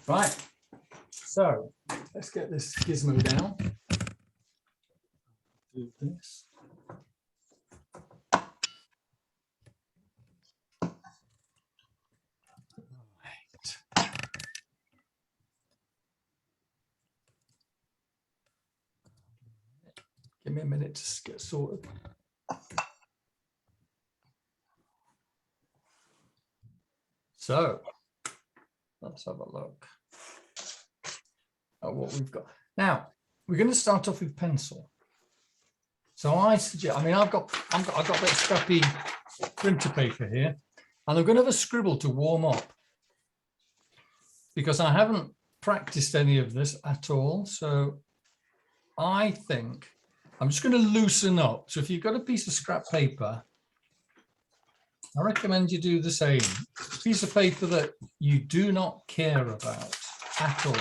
Right, so let's get this gizmo down. Do this. Right. Give me a minute to get sorted. So let's have a look at what we've got. Now, we're going to start off with pencil. So I suggest, I mean, I've got a bit of scrappy printer paper here, and I'm going to have a scribble to warm up because I haven't practiced any of this at all. So I think I'm just going to loosen up. So if you've got a piece of scrap paper, I recommend you do the same. A piece of paper that you do not care about at all.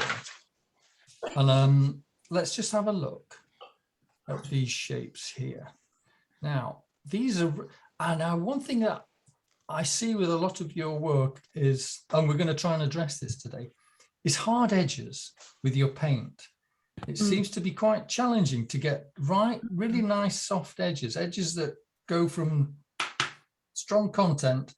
And let's just have a look at these shapes here. Now, these are, and now one thing that I see with a lot of your work is, and we're going to try and address this today, is hard edges with your paint. It seems to be quite challenging to get really nice soft edges, edges that go from strong content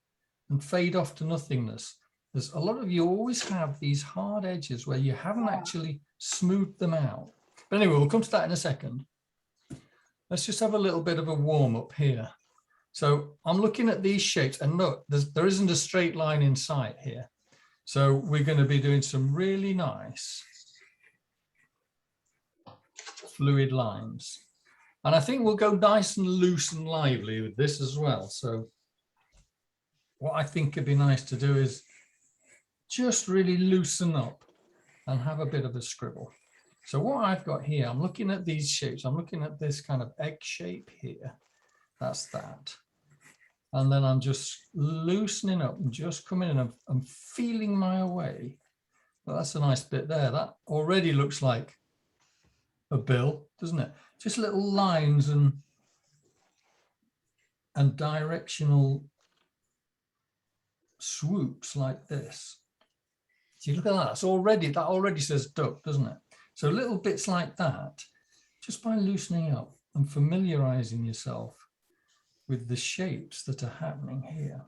and fade off to nothingness. There's a lot of you always have these hard edges where you haven't actually smoothed them out. But anyway, we'll come to that in a second. Let's just have a little bit of a warm up here. So I'm looking at these shapes, and look, there isn't a straight line in sight here. So we're going to be doing some really nice fluid lines. And I think we'll go nice and loose and lively with this as well. So what I think would be nice to do is just really loosen up and have a bit of a scribble. So what I've got here, I'm looking at these shapes. I'm looking at this kind of egg shape here. That's that. And then I'm just loosening up and just coming in and I'm feeling my way. Well, that's a nice bit there. That already looks like a bill, doesn't it? Just little lines and directional swoops like this. See, look at that. It's already, that already says duck, doesn't it? So little bits like that, just by loosening up and familiarizing yourself with the shapes that are happening here,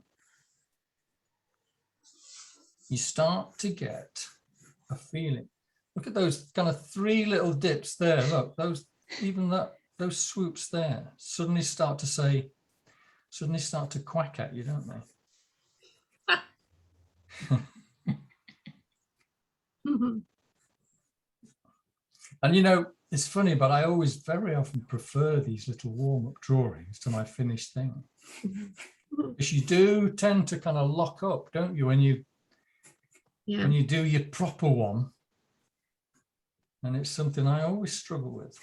you start to get a feeling. Look at those kind of three little dips there. Look, those, even that, those swoops there suddenly start to quack at you, don't they? And you know, it's funny, but I always very often prefer these little warm-up drawings to my finished thing. Because you do tend to kind of lock up, don't you, when you do your proper one. And it's something I always struggle with.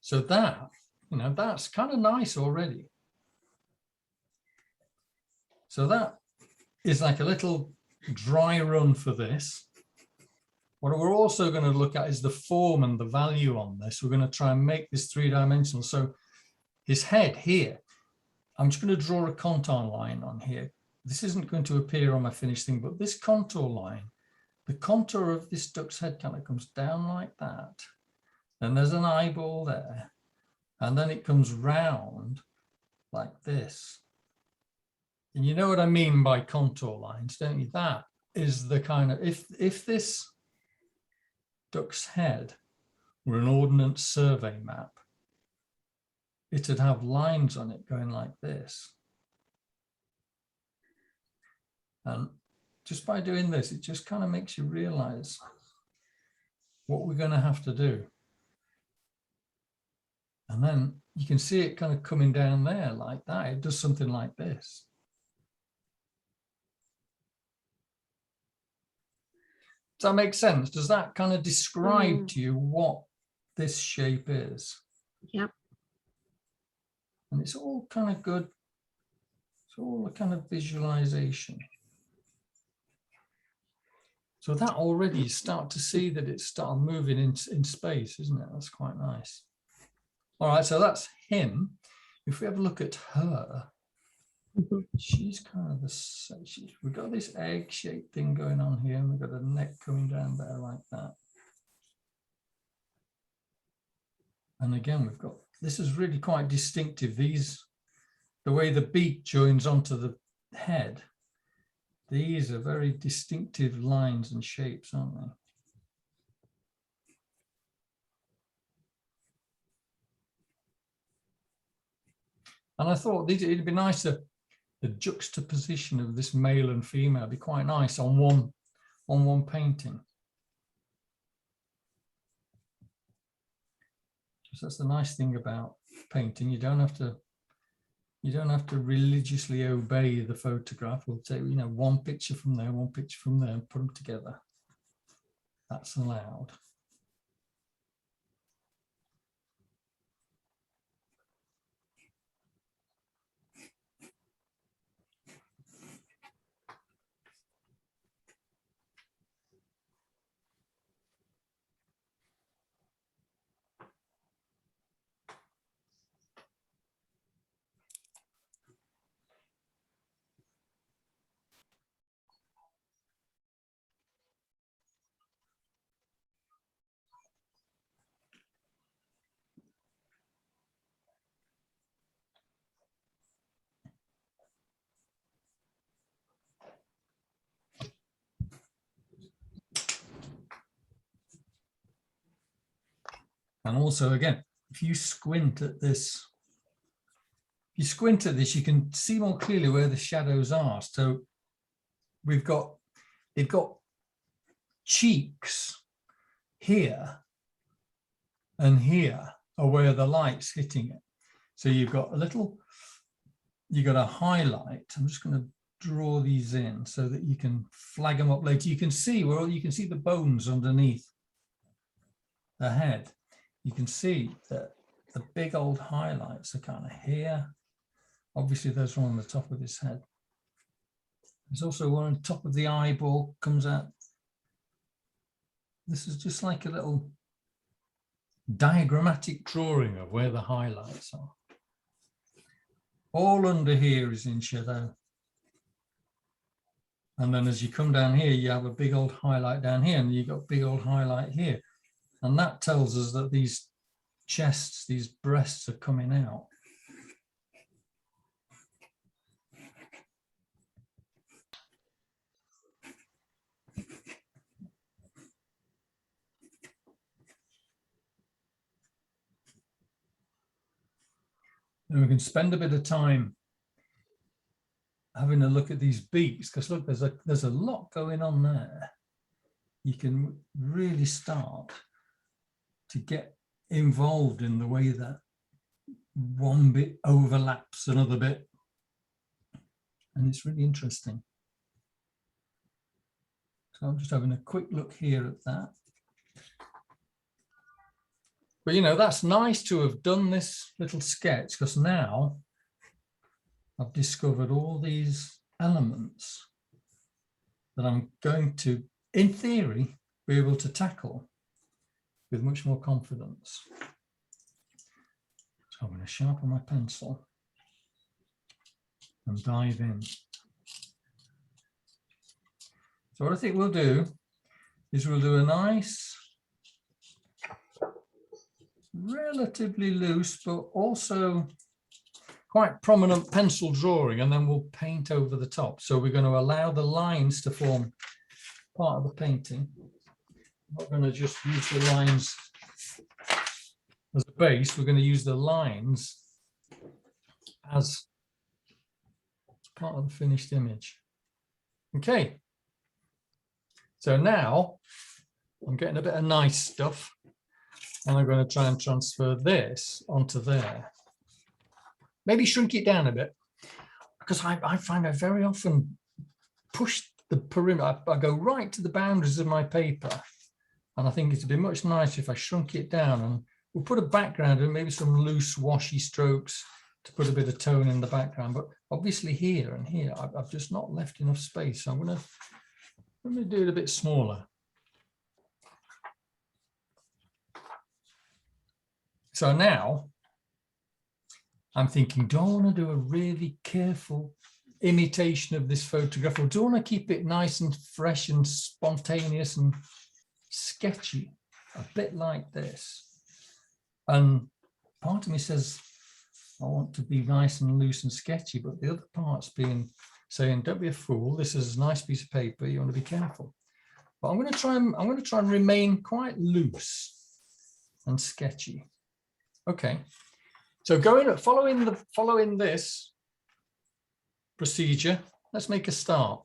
So that, you know, that's kind of nice already. So that is like a little dry run for this. What we're also going to look at is the form and the value on this. We're going to try and make this three-dimensional. So his head here, I'm just going to draw a contour line on here. This isn't going to appear on my finished thing, but this contour line, the contour of this duck's head kind of comes down like that. And there's an eyeball there. And then it comes round like this. And you know what I mean by contour lines, don't you? That is the kind of, if this duck's head were an Ordnance Survey map, it'd have lines on it going like this. And just by doing this, it just kind of makes you realize what we're going to have to do. And then you can see it kind of coming down there like that. It does something like this. Does that make sense? Does that kind of describe to you what this shape is? Yep. And it's all kind of good. It's all a kind of visualization. So that already you start to see that it's starting moving in space, isn't it? That's quite nice. All right, so that's him. If we have a look at her, She's kind of we've got this egg-shaped thing going on here, and we've got a neck coming down there like that. And again, we've got, this is really quite distinctive. These, the way the beak joins onto the head, these are very distinctive lines and shapes, aren't they? And I thought it'd be nice to, the juxtaposition of this male and female would be quite nice on one painting. So that's the nice thing about painting. You don't have to religiously obey the photograph. We'll take, you know, one picture from there, one picture from there, and put them together. That's allowed. And also, again, if you squint at this, you can see more clearly where the shadows are. So they've got cheeks here and here are where the light's hitting it. So you've got a highlight. I'm just going to draw these in so that you can flag them up later. You can see the bones underneath the head. You can see that the big old highlights are kind of here. Obviously, there's one on the top of his head. There's also one on top of the eyeball, comes out. This is just like a little diagrammatic drawing of where the highlights are. All under here is in shadow. And then as you come down here, you have a big old highlight down here, and you've got a big old highlight here. And that tells us that these chests, these breasts are coming out. And we can spend a bit of time having a look at these beaks, because look, there's a lot going on there. You can really start to get involved in the way that one bit overlaps another bit. And it's really interesting. So I'm just having a quick look here at that. But, you know, that's nice to have done this little sketch, because now I've discovered all these elements that I'm going to, in theory, be able to tackle with much more confidence. So I'm going to sharpen my pencil and dive in. So what I think we'll do is we'll do a nice, relatively loose, but also quite prominent pencil drawing, and then we'll paint over the top. So we're going to allow the lines to form part of the painting. I'm not going to just use the lines as a base. We're going to use the lines as part of the finished image. Okay. So now I'm getting a bit of nice stuff, and I'm going to try and transfer this onto there. Maybe shrink it down a bit, because I find I very often push the perimeter. I go right to the boundaries of my paper. And I think it'd be much nicer if I shrunk it down, and we'll put a background and maybe some loose washy strokes to put a bit of tone in the background. But obviously here and here, I've just not left enough space. So I'm going to do it a bit smaller. So now I'm thinking, do I want to do a really careful imitation of this photograph, or do I want to keep it nice and fresh and spontaneous and sketchy, a bit like this? And part of me says, I want to be nice and loose and sketchy, but the other part's being saying, don't be a fool. This is a nice piece of paper. You want to be careful. But I'm going to try and remain quite loose and sketchy. Okay. So following this procedure, let's make a start.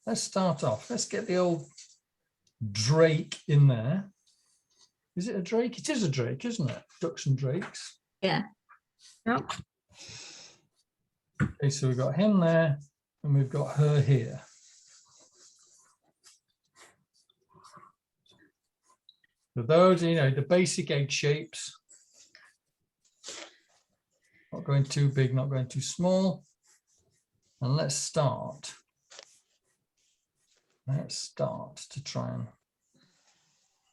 Let's start off. Let's get the old drake in there. Is it a drake? It is a drake, isn't it? Ducks and drakes. Yeah. Yep. Okay, so we've got him there and we've got her here. So those, you know, the basic egg shapes. Not going too big, not going too small. And let's start. Let's start to try and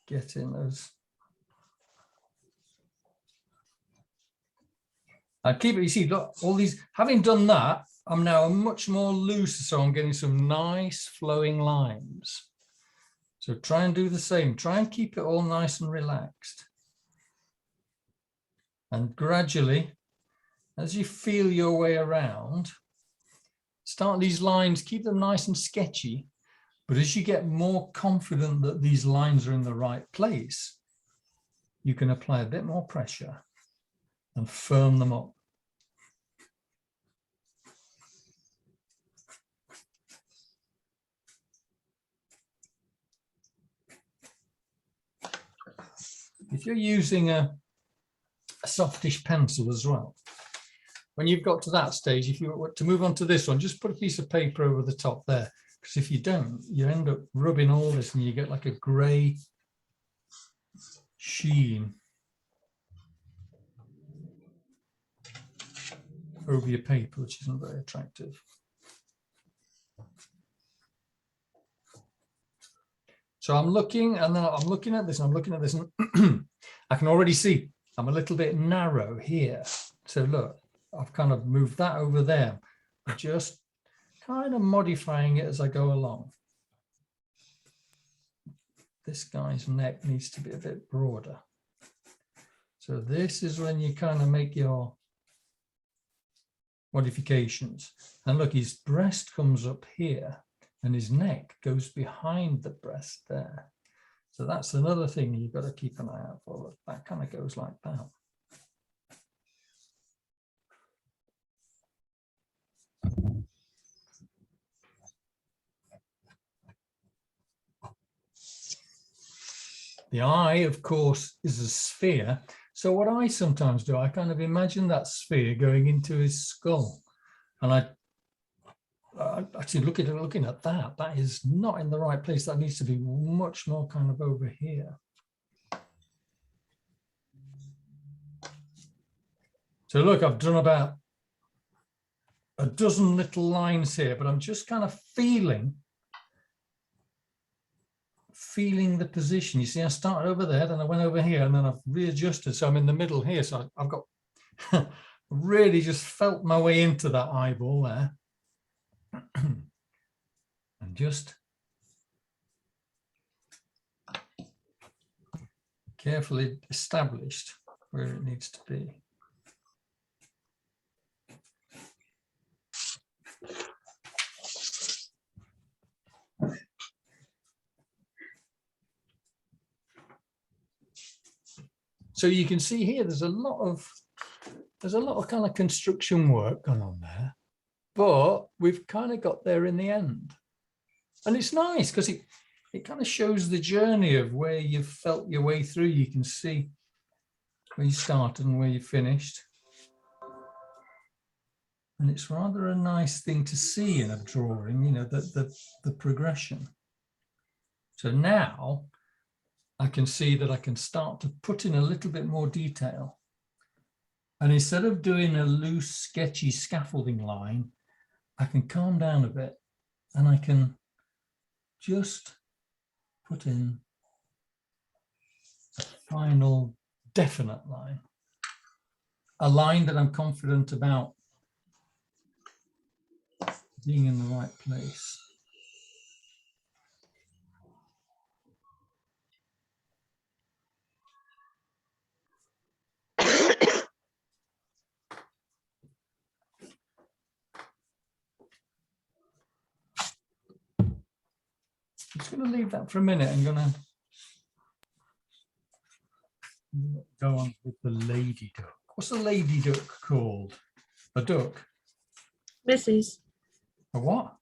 get in those. I keep it, you see, look, all these, having done that, I'm now much more loose, so I'm getting some nice flowing lines. So try and do the same. Try and keep it all nice and relaxed. And gradually, as you feel your way around, start these lines, keep them nice and sketchy. But as you get more confident that these lines are in the right place, you can apply a bit more pressure and firm them up. If you're using a softish pencil as well, when you've got to that stage, if you were to move on to this one, just put a piece of paper over the top there, because if you don't, you end up rubbing all this and you get like a grey sheen over your paper, which isn't very attractive. So I'm looking, and then I'm looking at this, and I'm looking at this, and I can already see I'm a little bit narrow here. So look, I've kind of moved that over there, just kind of modifying it as I go along. This guy's neck needs to be a bit broader. So this is when you kind of make your modifications. And look, his breast comes up here and his neck goes behind the breast there. So that's another thing you've got to keep an eye out for. Look, that kind of goes like that. The eye, of course, is a sphere. So what I sometimes do, I kind of imagine that sphere going into his skull. And I actually looking at that, that is not in the right place. That needs to be much more kind of over here. So look, I've done about a dozen little lines here, but I'm just kind of feeling the position. You see, I started over there, then I went over here, and then I've readjusted. So I'm in the middle here. So I've got really just felt my way into that eyeball there. And just carefully established where it needs to be. So you can see here, there's a lot of kind of construction work going on there, but we've kind of got there in the end. And it's nice because it kind of shows the journey of where you've felt your way through. You can see where you started and where you finished. And it's rather a nice thing to see in a drawing, you know, the progression. So now I can see that I can start to put in a little bit more detail. And instead of doing a loose, sketchy scaffolding line, I can calm down a bit and I can just put in a final definite line. a line that I'm confident about being in the right place. I'm just going to leave that for a minute. I'm going to go on with the lady duck. What's a lady duck called? A duck? Mrs. A what?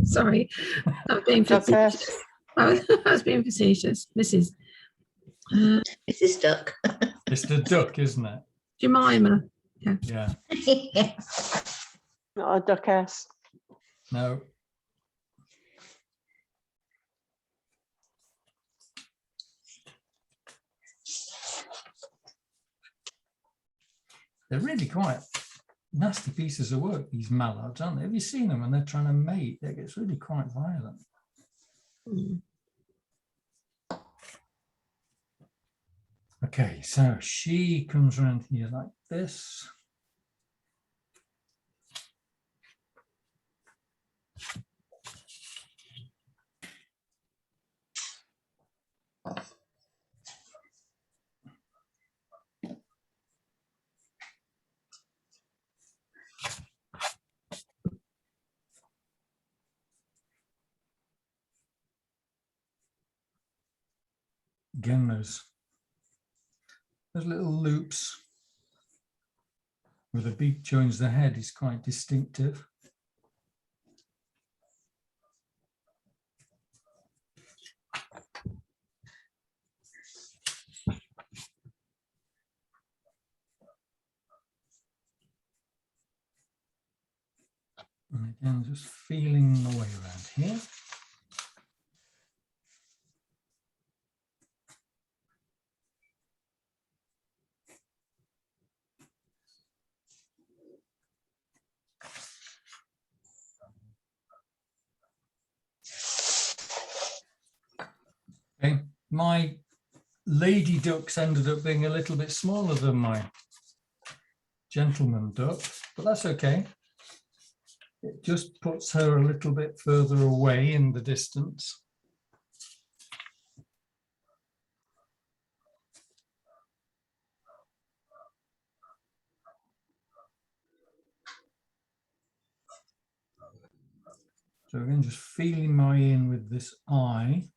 Sorry, I was being facetious. I was being facetious. Mrs. Mrs. Duck. It's the duck, isn't it? Jemima. Yeah. Not a duckess. No. They're really quite nasty pieces of work, these mallards, aren't they? Have you seen them when they're trying to mate? It gets really quite violent. Mm. Okay, so she comes around here like this. Again, those little loops where the beak joins the head is quite distinctive. And again, just feeling my way around here. Okay, my lady ducks ended up being a little bit smaller than my gentleman duck, but that's okay. It just puts her a little bit further away in the distance. So again, just feeling my way in with this eye.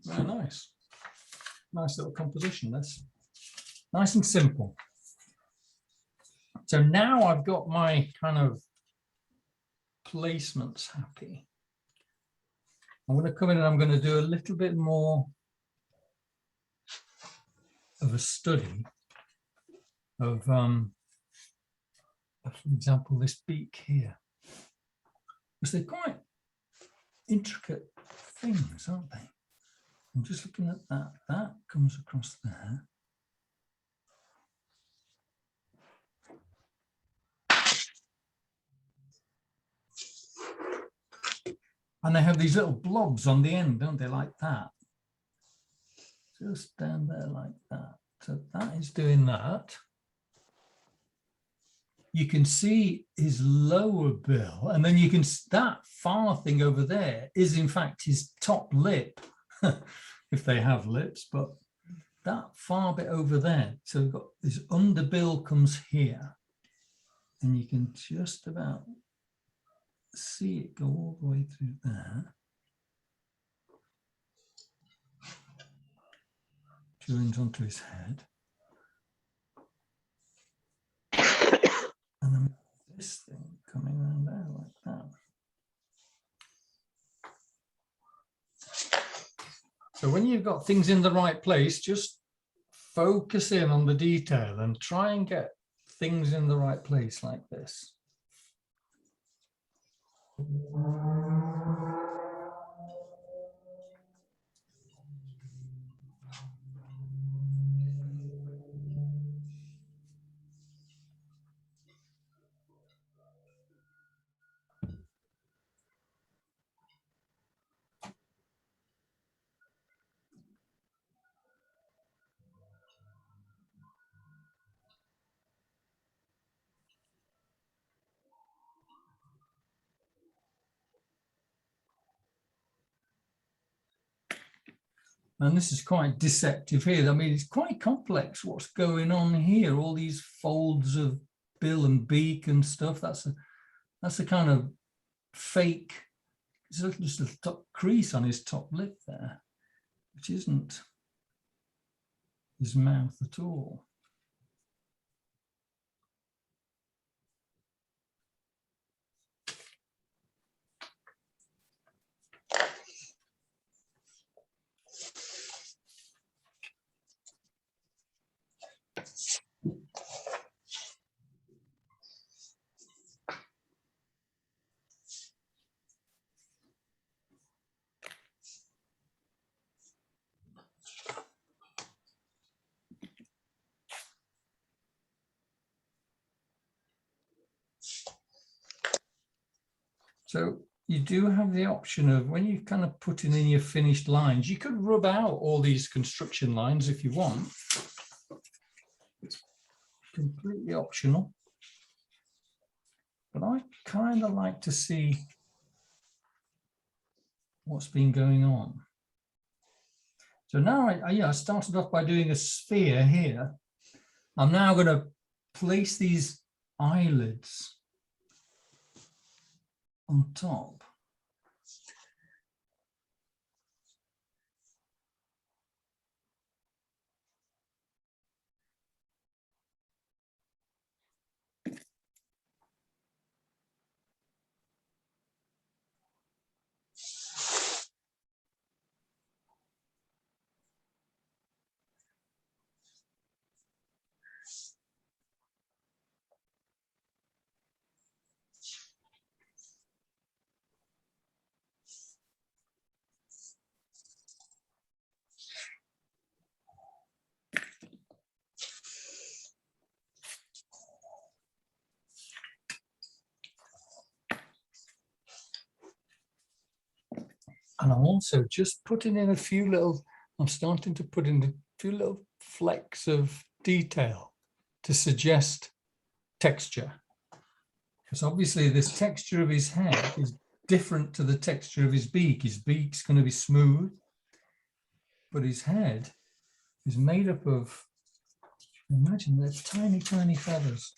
Very nice. Nice little composition, this. Nice and simple. So now I've got my kind of placements happy. I'm going to come in and I'm going to do a little bit more of a study of, for example, this beak here. Because they're quite intricate things, aren't they? I'm just looking at that. That comes across there. And they have these little blobs on the end, don't they, like that? Just down there like that. So that is doing that. You can see his lower bill, and then you can, that far thing over there is in fact his top lip, if they have lips, but that far bit over there. So we've got this underbill comes here, and you can just about see it go all the way through there. Joins onto his head. And then this thing coming around there like that. So when you've got things in the right place, just focus in on the detail and try and get things in the right place like this. And this is quite deceptive here. I mean, it's quite complex what's going on here. All these folds of bill and beak and stuff. That's a kind of fake, it's just a top crease on his top lip there, which isn't his mouth at all. So you do have the option of, when you're kind of putting in your finished lines, you could rub out all these construction lines if you want. It's completely optional. But I kind of like to see what's been going on. So now I started off by doing a sphere here. I'm now going to place these eyelids on top. And I'm also just putting in a few little, I'm starting to put in a few little flecks of detail to suggest texture. Because obviously this texture of his head is different to the texture of his beak. His beak's going to be smooth, but his head is made up of, imagine they're tiny, tiny feathers.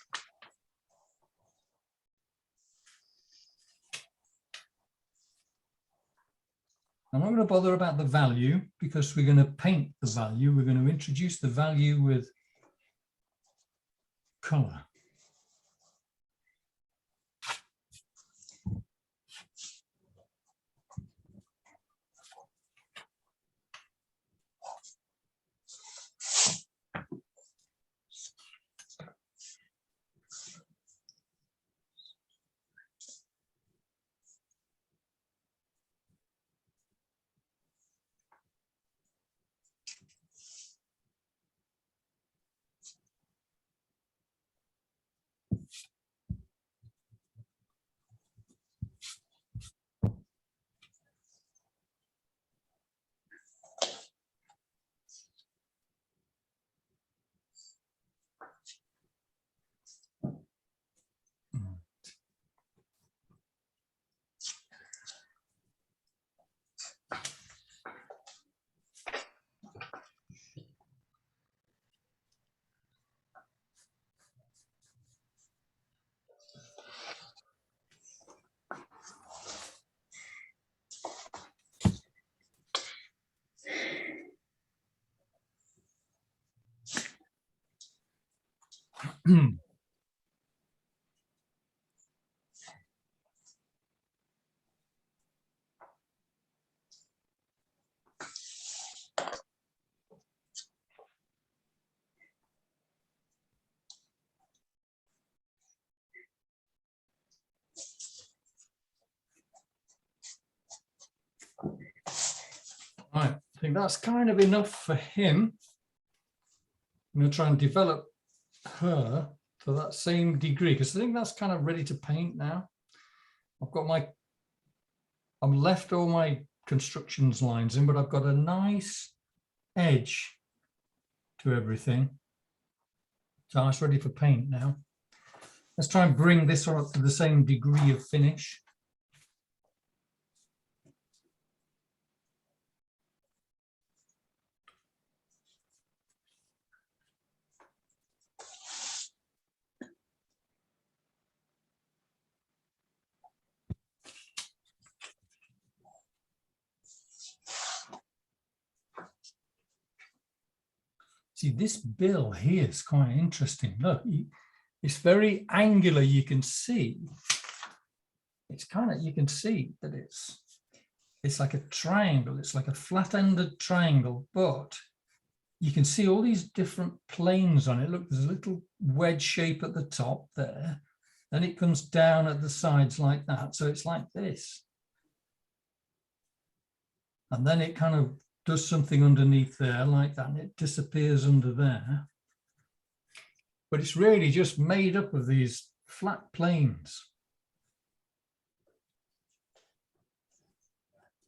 I'm not going to bother about the value because we're going to paint the value. We're going to introduce the value with color. Right, I think that's kind of enough for him. I'm going to try and develop her to that same degree because I think that's kind of ready to paint now. I've left all my constructions lines in, but I've got a nice edge to everything. So it's ready for paint now. Let's try and bring this one up to the same degree of finish. See, this bill here is quite interesting. Look, it's very angular. You can see, it's kind of, you can see that it's like a triangle. It's like a flat-ended triangle, but you can see all these different planes on it. Look, there's a little wedge shape at the top there. Then it comes down at the sides like that. So it's like this. And then it kind of does something underneath there like that, and it disappears under there. But it's really just made up of these flat planes.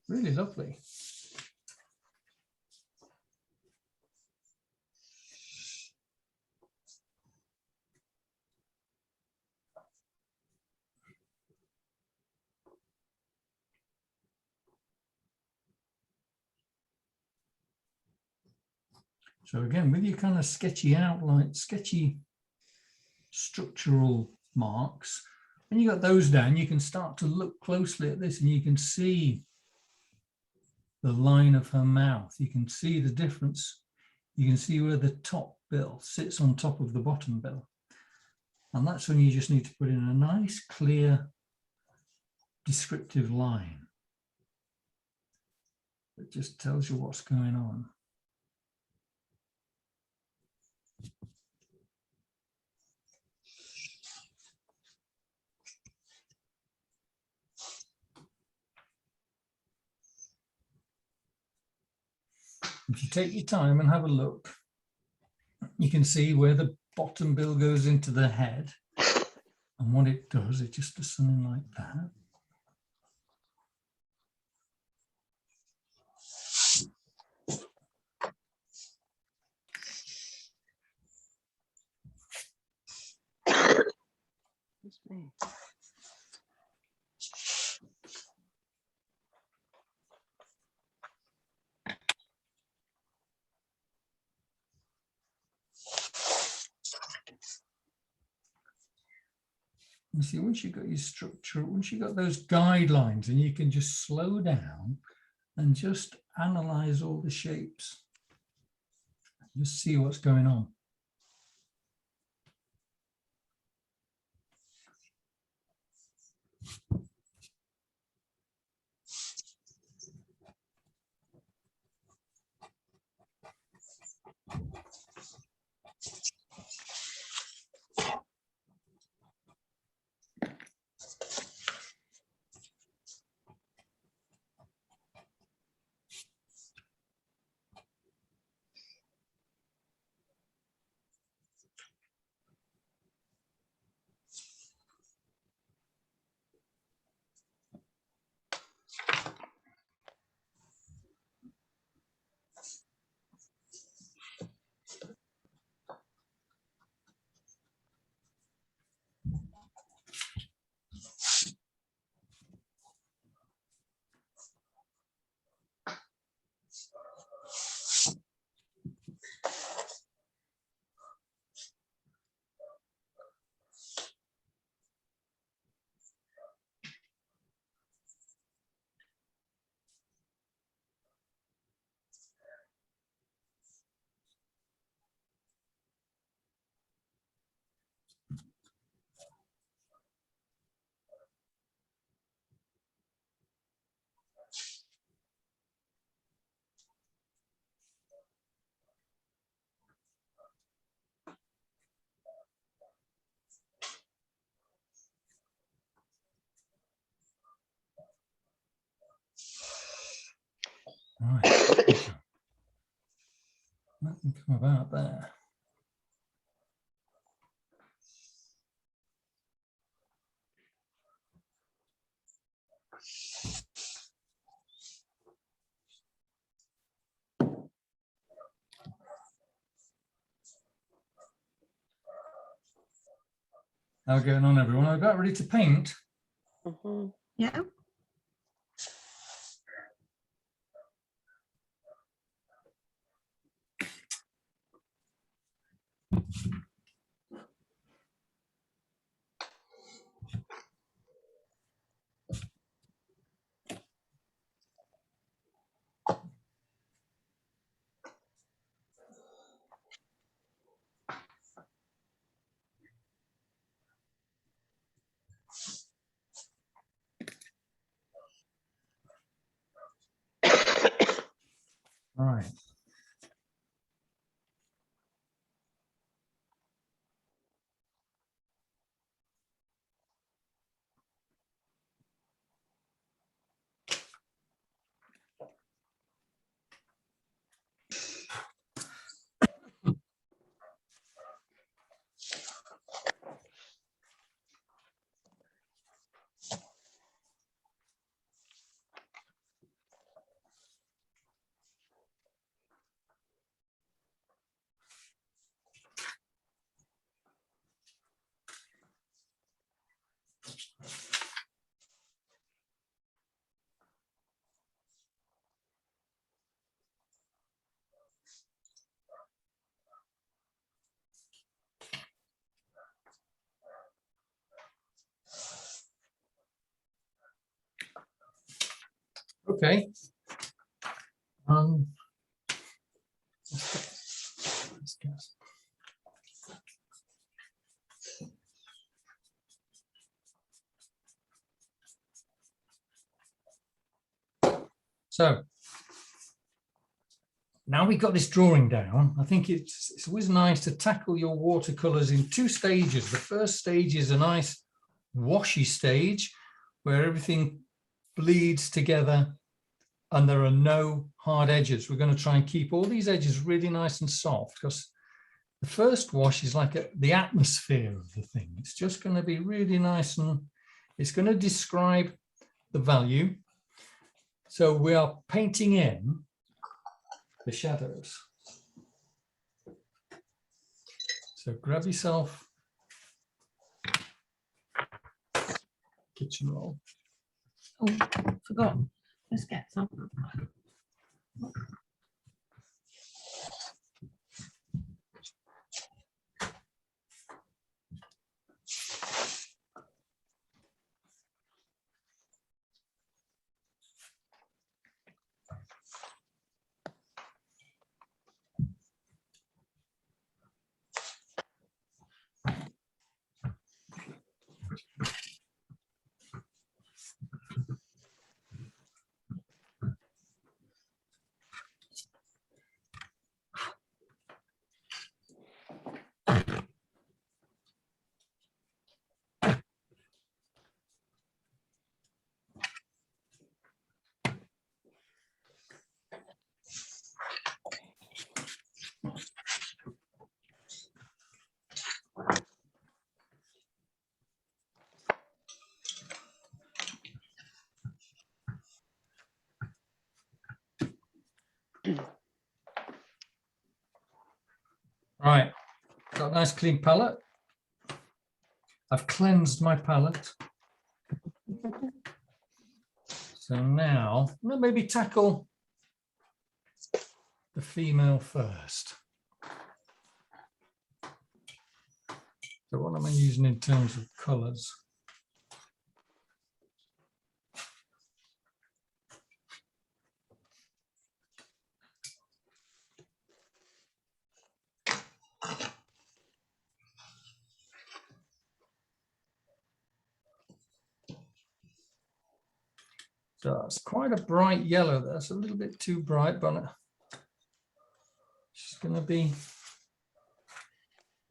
Really lovely. So again, with your kind of sketchy outline, sketchy structural marks, when you got those down, you can start to look closely at this and you can see the line of her mouth. You can see the difference. You can see where the top bill sits on top of the bottom bill. And that's when you just need to put in a nice, clear, descriptive line that just tells you what's going on. If you take your time and have a look, you can see where the bottom bill goes into the head. And what it does, it just does something like that. You see, once you've got your structure, once you've got those guidelines, and you can just slow down and just analyze all the shapes. Just see what's going on. Right. Nothing come about there. How going on, everyone? I got ready to paint. Yeah. All right. Okay. Let's guess. So now we've got this drawing down, I think it's always nice to tackle your watercolors in two stages. The first stage is a nice washy stage where everything bleeds together and there are no hard edges. We're going to try and keep all these edges really nice and soft, because the first wash is like the atmosphere of the thing. It's just going to be really nice and it's going to describe the value. So we are painting in the shadows. So grab yourself kitchen roll. Oh, forgot. Let's get some. Right, got a nice clean palette. I've cleansed my palette. So now we'll maybe tackle the female first. So what am I using in terms of colors? So it's quite a bright yellow. That's a little bit too bright, but it's going to be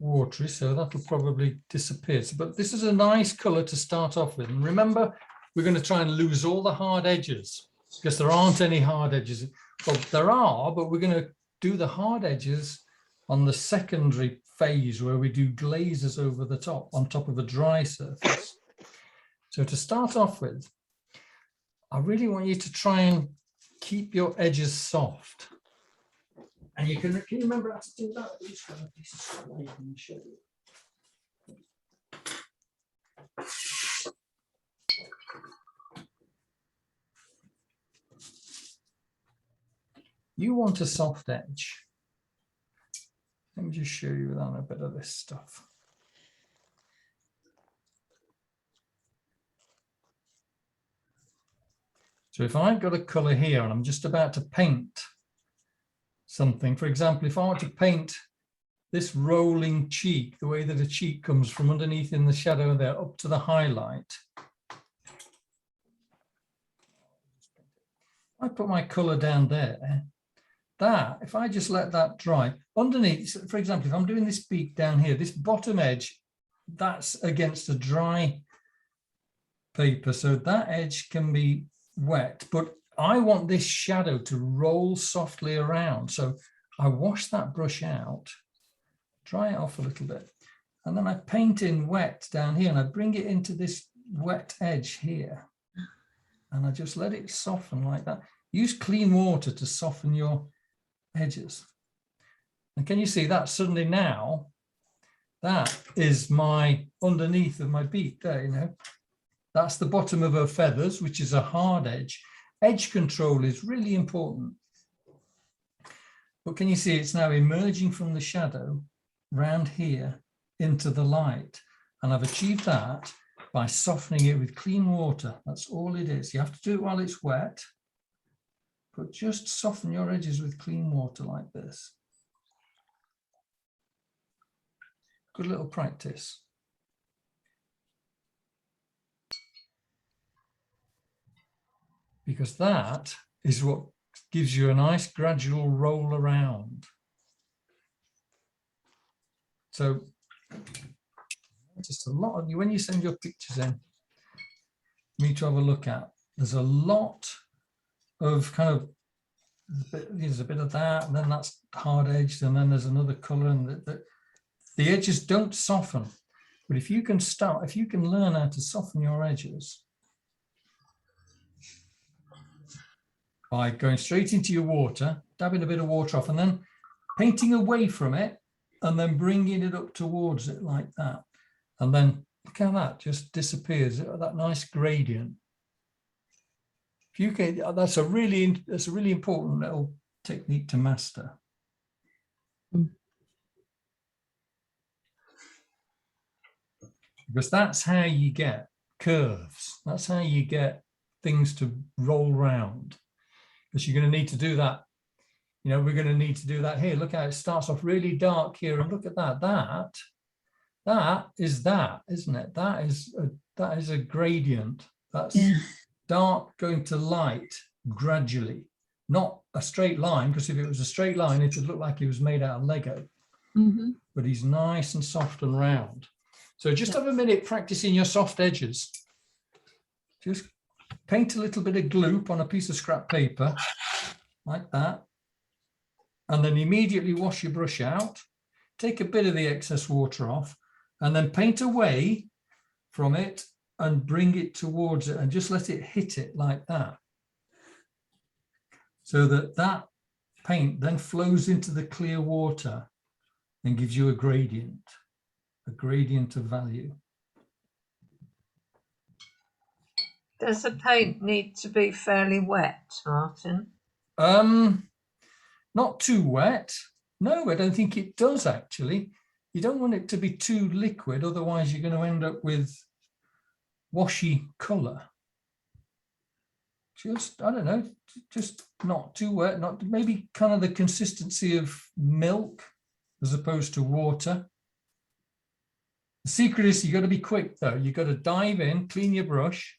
watery, so that'll probably disappear. But this is a nice color to start off with. And remember, we're going to try and lose all the hard edges because there aren't any hard edges. Well, there are, but we're going to do the hard edges on the secondary phase where we do glazes over the top, on top of a dry surface. So to start off with, I really want you to try and keep your edges soft. And you can you remember how to do that? Each one of these is what I can show you. You want a soft edge. Let me just show you on a bit of this stuff. So if I've got a color here and I'm just about to paint something, for example, if I want to paint this rolling cheek, the way that a cheek comes from underneath in the shadow there up to the highlight, I put my color down there, that, if I just let that dry, underneath, for example, if I'm doing this beak down here, this bottom edge, that's against a dry paper, so that edge can be wet, but I want this shadow to roll softly around. So I wash that brush out, dry it off a little bit, and then I paint in wet down here, and I bring it into this wet edge here, and I just let it soften like that. Use clean water to soften your edges. And can you see that suddenly now, that is my underneath of my beak there, you know. That's the bottom of her feathers, which is a hard edge. Edge control is really important. But can you see it's now emerging from the shadow round here into the light? And I've achieved that by softening it with clean water. That's all it is. You have to do it while it's wet, but just soften your edges with clean water like this. Good little practice. Because that is what gives you a nice gradual roll around. So just a lot of you, when you send your pictures in, me to have a look at, there's a lot of kind of, there's a bit of that, and then that's hard edged, and then there's another color, and the edges don't soften. But if you can learn how to soften your edges by going straight into your water, dabbing a bit of water off, and then painting away from it, and then bringing it up towards it like that. And then look how that just disappears, that nice gradient. If you can, that's a really important little technique to master. Because that's how you get curves. That's how you get things to roll round. Because you're going to need to do that. You know, we're going to need to do that here. Look how it starts off really dark here, and look at that. That is that, isn't it? That is a gradient. That's dark going to light gradually, not a straight line. Because if it was a straight line, it would look like it was made out of Lego. Mm-hmm. But he's nice and soft and round. So just have a minute practicing your soft edges. Just paint a little bit of gloop on a piece of scrap paper like that. And then immediately wash your brush out. Take a bit of the excess water off, and then paint away from it and bring it towards it, and just let it hit it like that. So that paint then flows into the clear water and gives you a gradient of value. Does the paint need to be fairly wet, Martin? Not too wet. No, I don't think it does actually. You don't want it to be too liquid, otherwise you're going to end up with washy colour. Just, I don't know, just not too wet, not maybe kind of the consistency of milk as opposed to water. The secret is you got to be quick though. You got to dive in, clean your brush,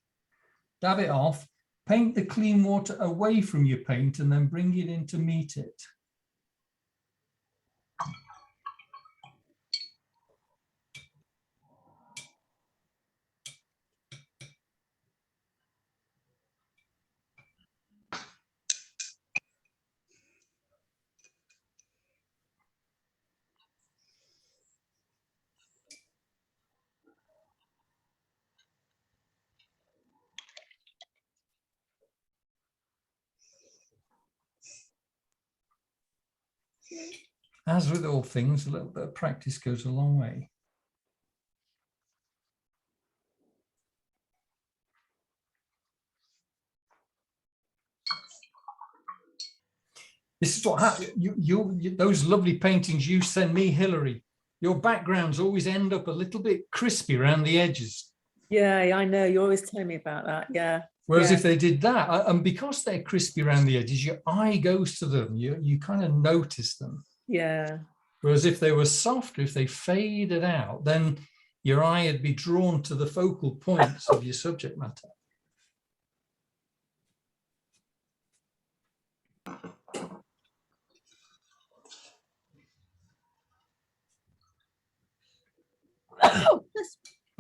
dab it off, paint the clean water away from your paint, and then bring it in to meet it. As with all things, a little bit of practice goes a long way. This is what happens. You, those lovely paintings you send me, Hilary, your backgrounds always end up a little bit crispy around the edges. Yeah, I know. You always tell me about that. Yeah. Whereas yeah. if they did that, and because they're crispy around the edges, your eye goes to them. You kind of notice them. Yeah. Whereas if they were softer, if they faded out, then your eye would be drawn to the focal points of your subject matter.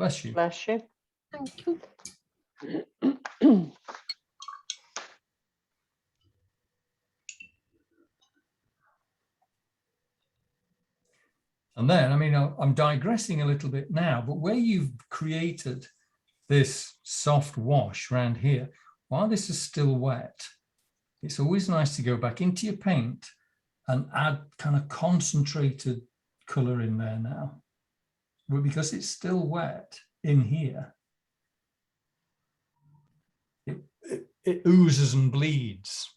Bless you. Bless you. Thank you. And then, I mean, I'm digressing a little bit now, but where you've created this soft wash around here, while this is still wet, it's always nice to go back into your paint and add kind of concentrated color in there now. But because it's still wet in here, it oozes and bleeds.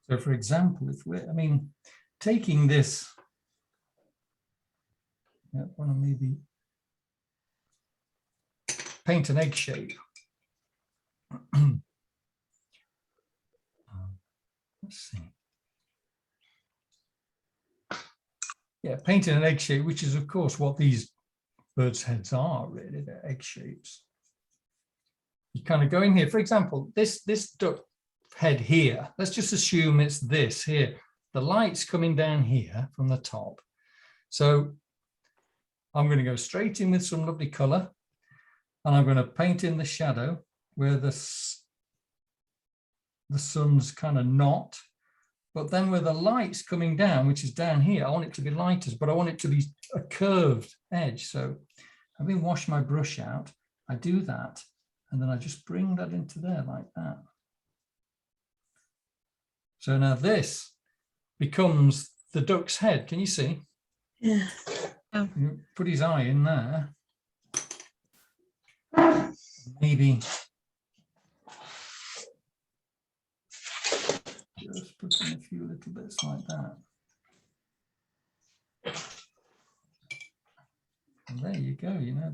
So for example, if we're, I mean, taking this, want to maybe paint an egg shape. Let's see. Yeah, painting an egg shape, which is of course what these birds' heads are, really, they're egg shapes. You kind of go in here, for example, this duck head here, let's just assume it's this here. The light's coming down here from the top. So I'm going to go straight in with some lovely color, and I'm going to paint in the shadow where the sun's kind of not, but then where the light's coming down, which is down here, I want it to be lighter, but I want it to be a curved edge. So having washed my brush out, I do that, and then I just bring that into there like that. So now this becomes the duck's head. Can you see? Yeah. You put his eye in there. Maybe just put in a few little bits like that. And there you go, you know.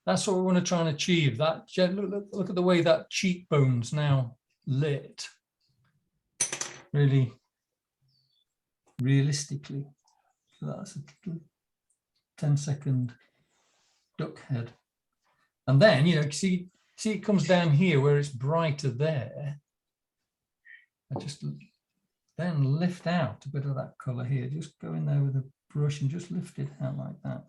That's what we want to try and achieve. That look at the way that cheekbone's now lit. Really realistically. So that's a 10-second duck head. And then, you know, see it comes down here where it's brighter there. I just then lift out a bit of that color here. Just go in there with a brush and just lift it out like that.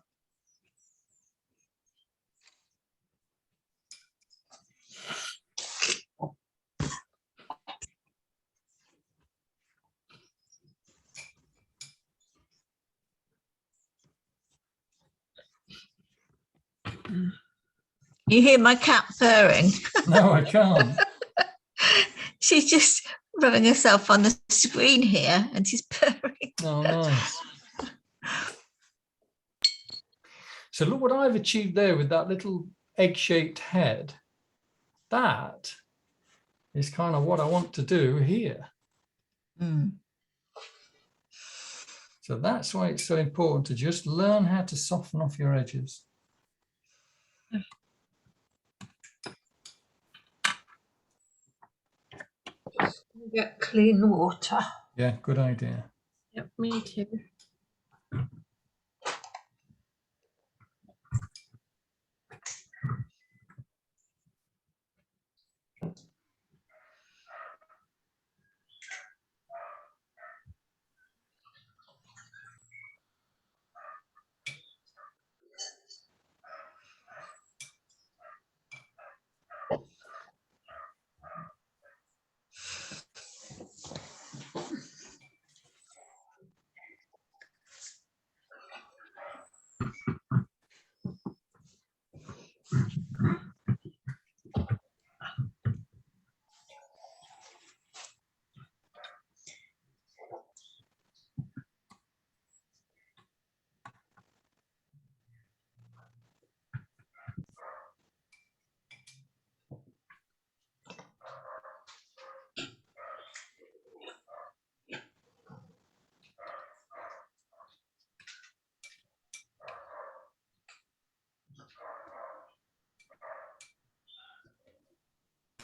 You hear my cat purring? No, I can't. She's just rubbing herself on the screen here and she's purring. Oh, nice. So look what I've achieved there with that little egg-shaped head. That is kind of what I want to do here. Mm. So that's why it's so important to just learn how to soften off your edges. Get clean water. Yeah, good idea. Yep, me too.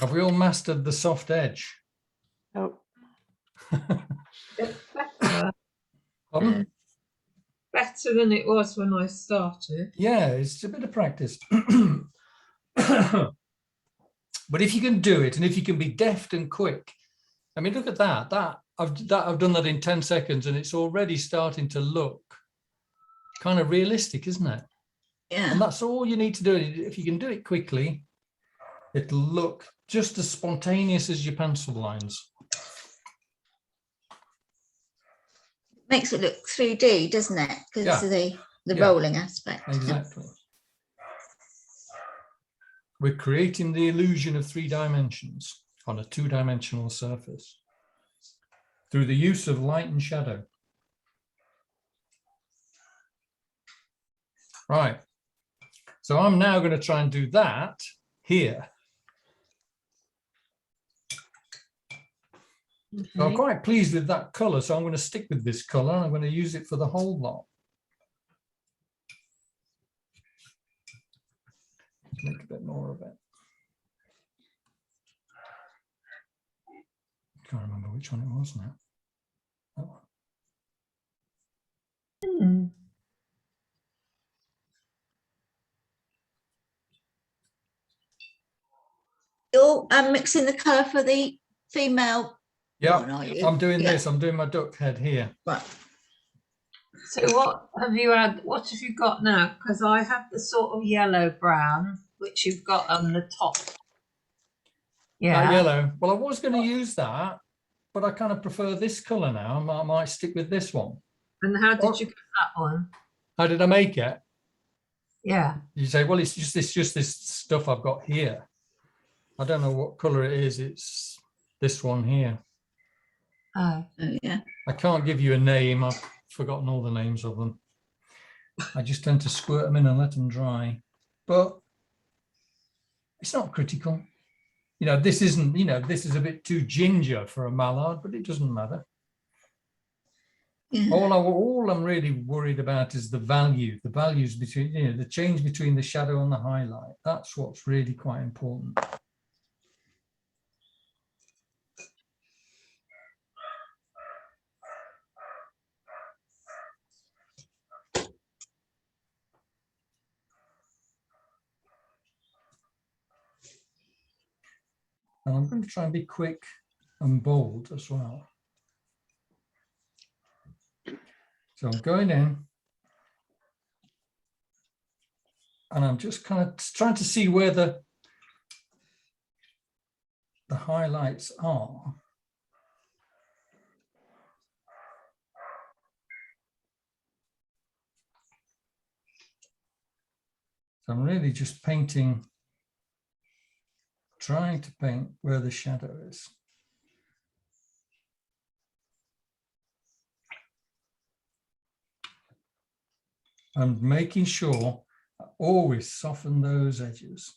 Have we all mastered the soft edge? Oh, It's better, Pardon? better than it was when I started. Yeah, it's a bit of practice. But if you can do it, and if you can be deft and quick, I mean, look at that. I've done that in 10 seconds, and it's already starting to look kind of realistic, isn't it? Yeah. And that's all you need to do. If you can do it quickly, it'll look just as spontaneous as your pencil lines. Makes it look 3D, doesn't it? Because Yeah. of the Yeah. rolling aspect. Exactly. We're creating the illusion of 3 dimensions on a 2-dimensional surface through the use of light and shadow. Right. So I'm now going to try and do that here. So I'm Okay. quite pleased with that color. So I'm going to stick with this color. I'm going to use it for the whole lot. Make a bit more of it. Can't remember which one it was now. That one. Hmm. You're mixing the colour for the female Yeah, one, are you? I'm doing Yeah. this. I'm doing my duck head here. Right. So what have you had? What have you got now? Because I have the sort of yellow brown, which you've got on the top. That Yeah. yellow. Well, I was going to use that, but I kind of prefer this color now. I might stick with this one. And how Oh. did you get that one? How did I make it? Yeah. You say, well, it's just this stuff I've got here. I don't know what color it is. It's this one here. Oh. Oh, yeah. I can't give you a name. I've forgotten all the names of them. I just tend to squirt them in and let them dry. But it's not critical. You know, this isn't, you know, this is a bit too ginger for a mallard, but it doesn't matter. Yeah. All I'm really worried about is the values between, you know, the change between the shadow and the highlight. That's what's really quite important. And I'm going to try and be quick and bold as well. So I'm going in and I'm just kind of trying to see where the highlights are. So I'm really just painting, trying to paint where the shadow is. And making sure I always soften those edges.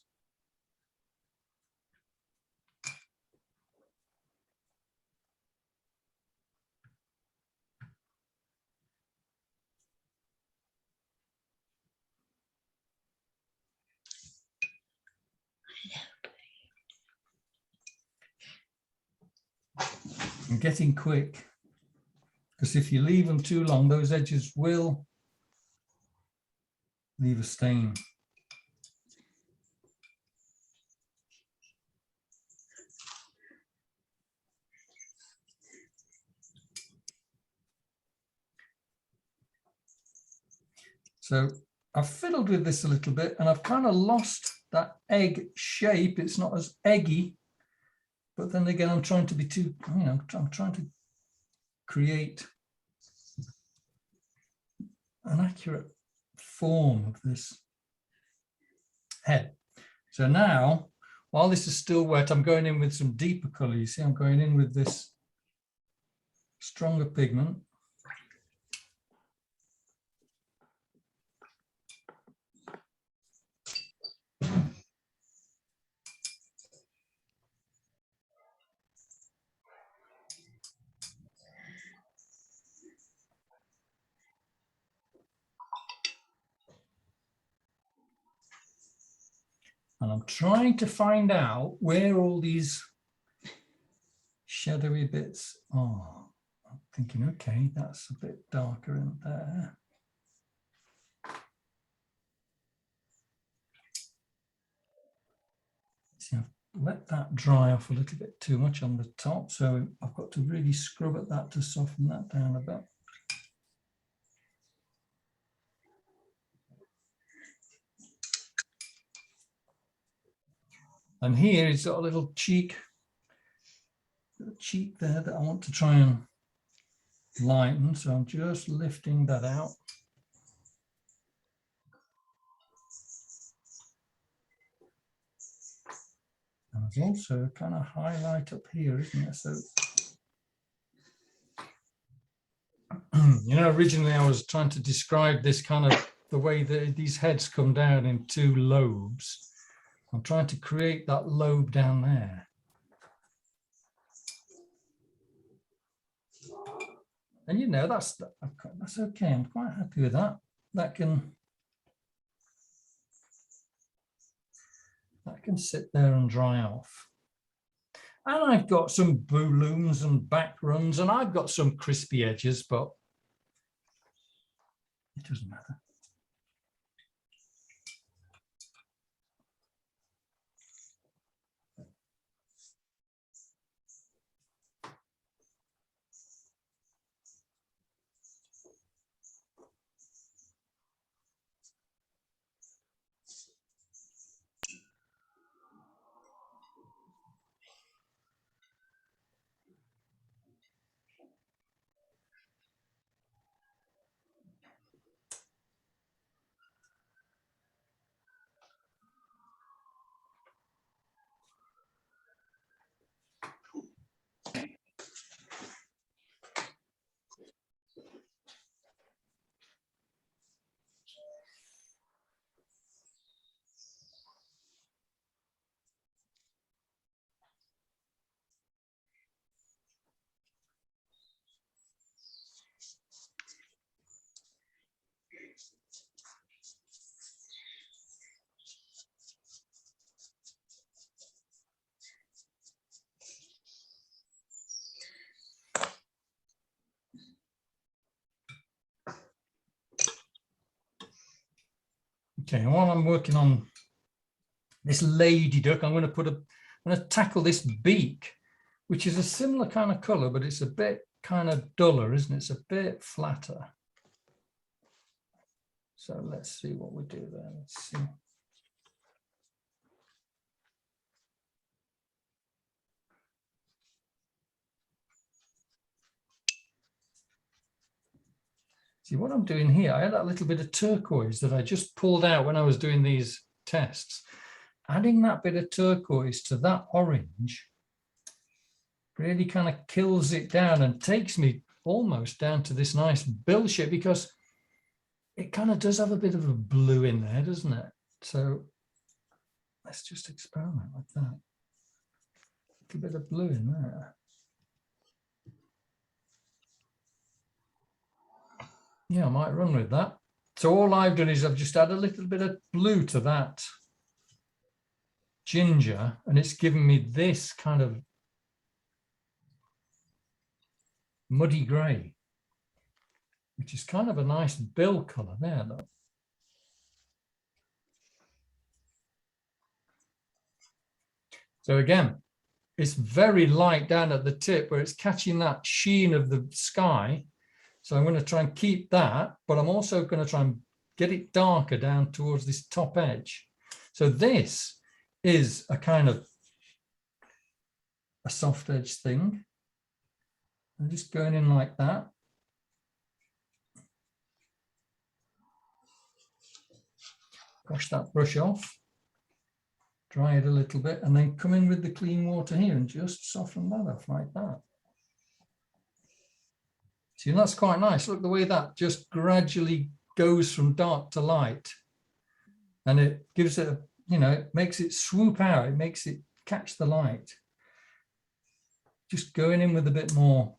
I'm getting quick, because if you leave them too long, those edges will leave a stain. So I've fiddled with this a little bit and I've kind of lost that egg shape. It's not as eggy, but then again, I'm trying to be too, you know, I'm trying to create an accurate form of this head. So now, while this is still wet, I'm going in with some deeper color. You see, I'm going in with this stronger pigment. And I'm trying to find out where all these shadowy bits are. I'm thinking, okay, that's a bit darker in there. See, I've let that dry off a little bit too much on the top, so I've got to really scrub at that to soften that down a bit. And here it's got a little cheek there that I want to try and lighten, so I'm just lifting that out. And there's also a kind of highlight up here, isn't there? So, you know, originally I was trying to describe this kind of the way that these heads come down in two lobes. I'm trying to create that lobe down there. And you know, that's okay. I'm quite happy with that. That can sit there and dry off. And I've got some blooms and back runs, and I've got some crispy edges, but it doesn't matter. Okay, and while I'm working on this lady duck, I'm going to tackle this beak, which is a similar kind of color, but it's a bit kind of duller, isn't it? It's a bit flatter. So let's see what we do there. Let's see. See what I'm doing here, I had that little bit of turquoise that I just pulled out when I was doing these tests. Adding that bit of turquoise to that orange really kind of kills it down and takes me almost down to this nice bill shape, because it kind of does have a bit of a blue in there, doesn't it? So let's just experiment like that. A little bit of blue in there. Yeah, I might run with that. So all I've done is I've just added a little bit of blue to that ginger, and it's given me this kind of muddy grey, which is kind of a nice bill colour there, though. So again, it's very light down at the tip where it's catching that sheen of the sky. So I'm going to try and keep that, but I'm also going to try and get it darker down towards this top edge. So this is a kind of a soft edge thing. I'm just going in like that. Wash that brush off, dry it a little bit, and then come in with the clean water here and just soften that off like that. See, that's quite nice. Look, the way that just gradually goes from dark to light. And it gives it, it makes it swoop out. It makes it catch the light. Just going in with a bit more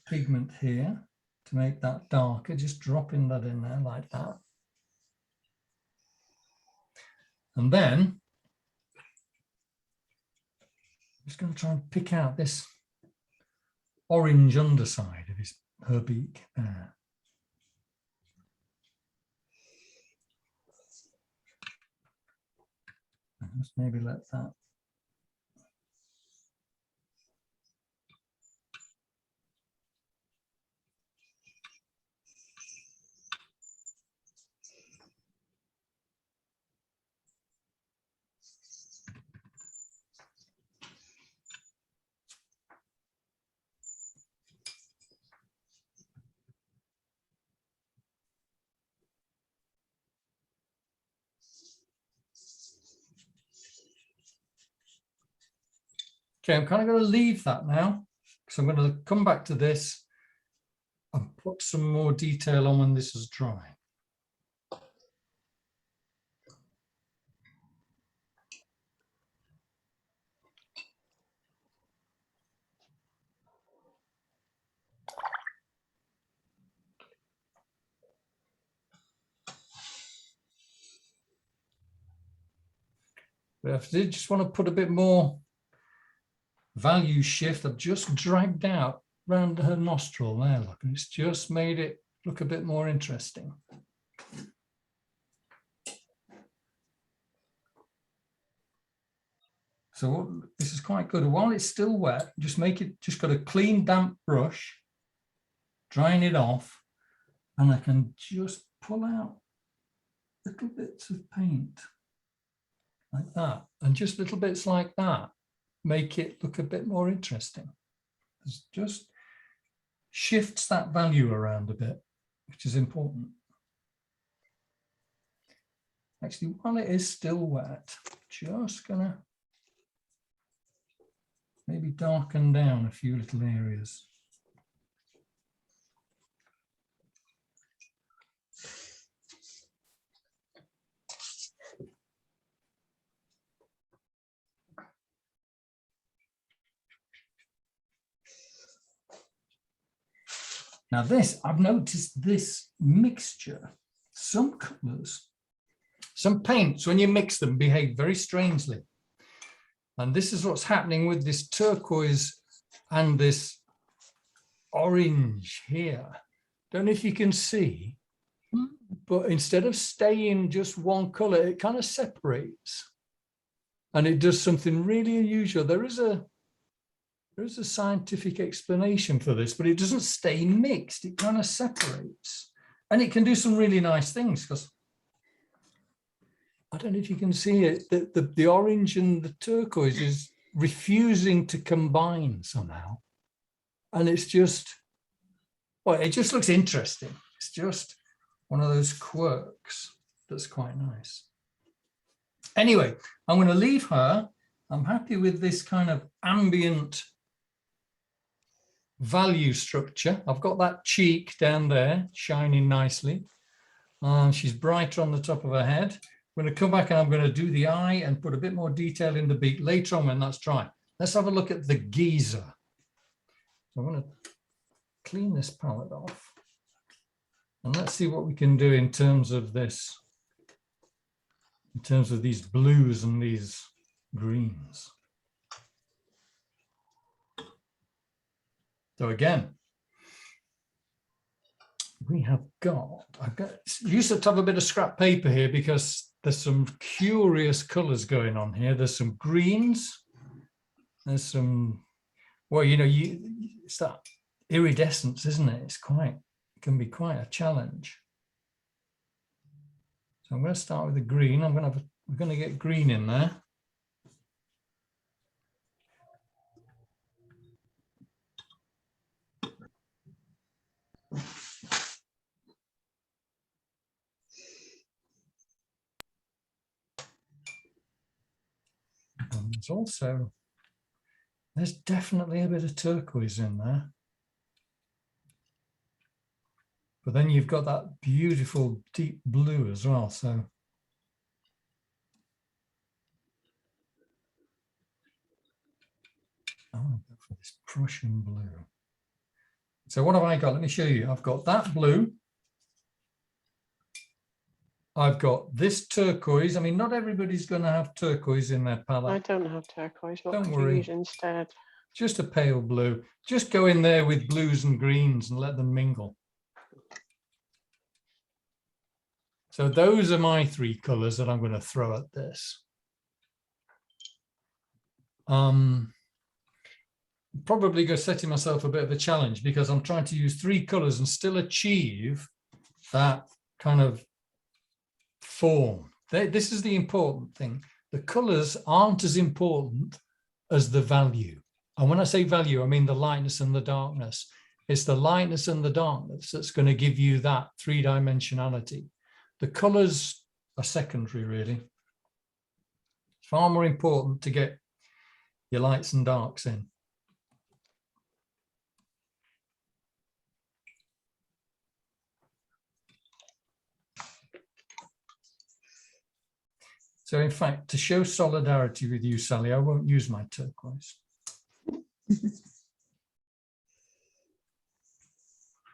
pigment here to make that darker. Just dropping that in there like that. And then I'm just going to try and pick out this orange underside of her beak there. Just maybe let that. Okay, I'm kind of going to leave that now because I'm going to come back to this and put some more detail on when this is dry. But if I did just want to put a bit more value shift, I've just dragged out round her nostril there, look, and it's just made it look a bit more interesting. So this is quite good. While it's still wet, just got a clean damp brush, drying it off, and I can just pull out little bits of paint like that, and just little bits like that make it look a bit more interesting. It just shifts that value around a bit, which is important. Actually, while it is still wet, just gonna maybe darken down a few little areas. Now this, I've noticed this mixture, some colours, some paints, when you mix them, behave very strangely. And this is what's happening with this turquoise and this orange here. Don't know if you can see, but instead of staying just one colour, it kind of separates. And it does something really unusual. There is a scientific explanation for this, but it doesn't stay mixed. It kind of separates. And it can do some really nice things, because I don't know if you can see it, the orange and the turquoise is refusing to combine somehow. And it's just, well, it just looks interesting. It's just one of those quirks that's quite nice. Anyway, I'm going to leave her. I'm happy with this kind of ambient value structure. I've got that cheek down there shining nicely. She's brighter on the top of her head. I'm going to come back and I'm going to do the eye and put a bit more detail in the beak later on when that's dry. Let's have a look at the geezer. So I'm going to clean this palette off. And let's see what we can do in terms of this, in terms of these blues and these greens. So again, I've got used to have a bit of scrap paper here because there's some curious colors going on here. There's some greens, there's some, well, you know, it's that iridescence, isn't it? It can be quite a challenge. So I'm going to start with the green. we're going to get green in there. And there's definitely a bit of turquoise in there. But then you've got that beautiful deep blue as well. So I'll go for this Prussian blue. So what have I got? Let me show you. I've got that blue. I've got this turquoise. I mean, not everybody's going to have turquoise in their I palette. don't have turquoise. What Don't could worry. you use instead? Just a pale blue. Just go in there with blues and greens and let them mingle. So those are my three colors that I'm going to throw at this. Probably go setting myself a bit of a challenge because I'm trying to use three colors and still achieve that kind of form. This is the important thing. The colors aren't as important as the value. And when I say value, I mean the lightness and the darkness. It's the lightness and the darkness that's going to give you that three-dimensionality. The colors are secondary, really. It's far more important to get your lights and darks in. So in fact, to show solidarity with you, Sally, I won't use my turquoise. I'm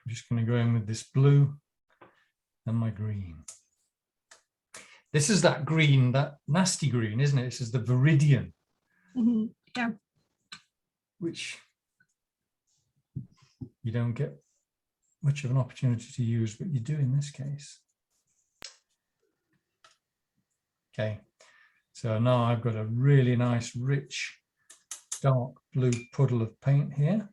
just going to go in with this blue and my green. This is that green, that nasty green, isn't it? This is the Viridian. Mhm. Yeah. Which you don't get much of an opportunity to use, but you do in this case. Okay, so now I've got a really nice, rich, dark blue puddle of paint here.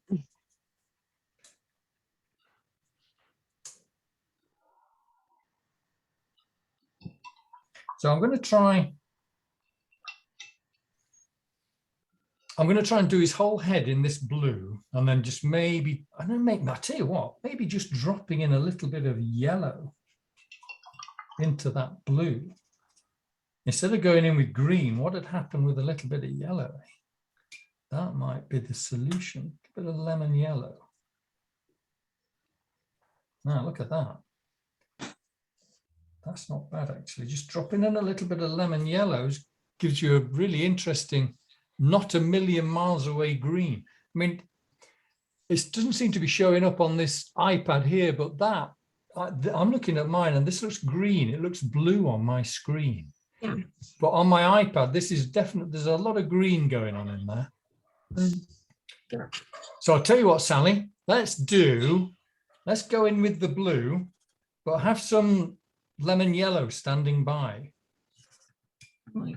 So I'm going to try and do his whole head in this blue, and then just maybe, I don't know, I tell you what, maybe just dropping in a little bit of yellow into that blue. Instead of going in with green, what had happened with a little bit of yellow? That might be the solution. A bit of lemon yellow. Now look at that. That's not bad, actually. Just dropping in a little bit of lemon yellows gives you a really interesting, not a million miles away green. I mean, it doesn't seem to be showing up on this iPad here, but that, I'm looking at mine and this looks green. It looks blue on my screen. Yeah. But on my iPad, this is definitely, there's a lot of green going on in there. Yeah. So I'll tell you what, Sally, let's go in with the blue, but have some lemon yellow standing by. Right.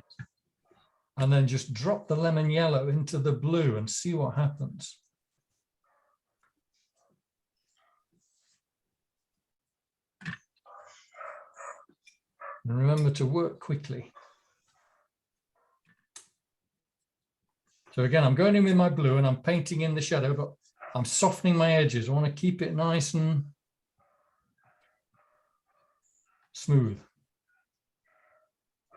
And then just drop the lemon yellow into the blue and see what happens. And remember to work quickly. So again, I'm going in with my blue and I'm painting in the shadow, but I'm softening my edges. I want to keep it nice and smooth.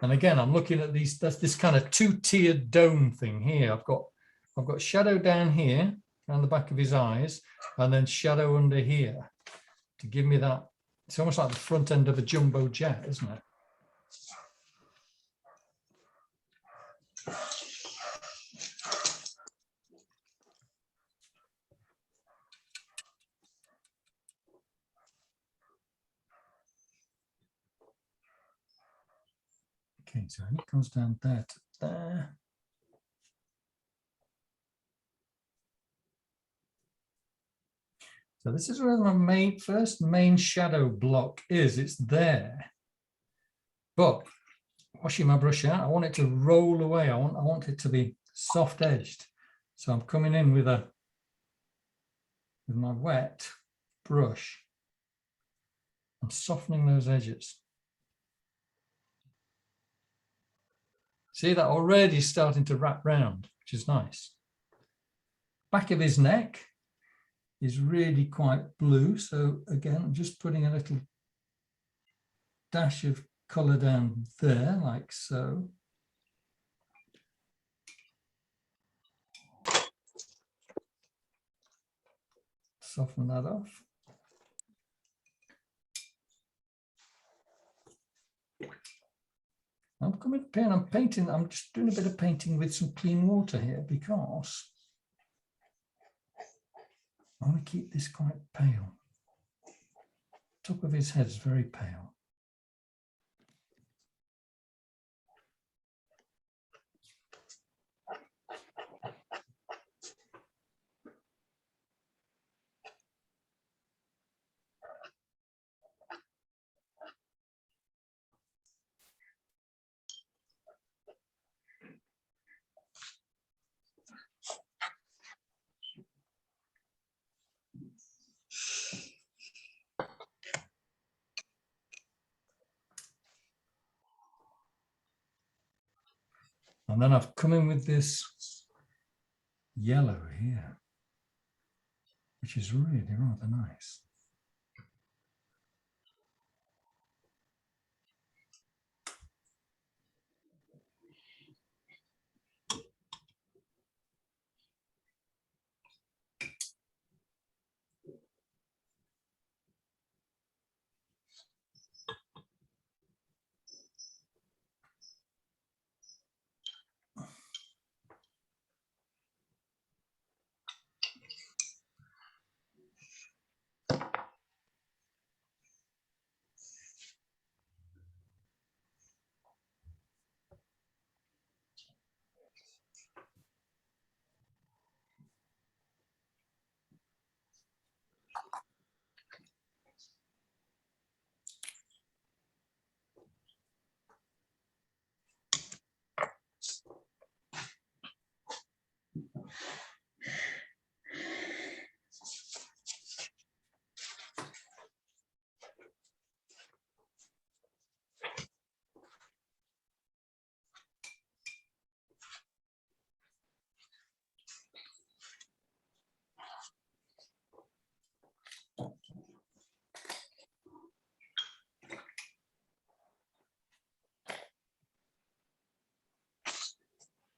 And again, I'm looking at these, that's this kind of two-tiered dome thing here. I've got shadow down here around the back of his eyes, and then shadow under here to give me that. It's almost like the front end of a jumbo jet, isn't it? Okay, so it comes down there to there. So this is where my first main shadow block is. It's there. But washing my brush out, I want it to roll away. I want it to be soft edged. So I'm coming in with my wet brush. I'm softening those edges. See that already starting to wrap round, which is nice. Back of his neck is really quite blue. So again, I'm just putting a little dash of color down there, like so. Soften that off. I'm coming up here and I'm painting, I'm just doing a bit of painting with some clean water here because I want to keep this quite pale. Top of his head is very pale. And then I've come in with this yellow here, which is really rather nice.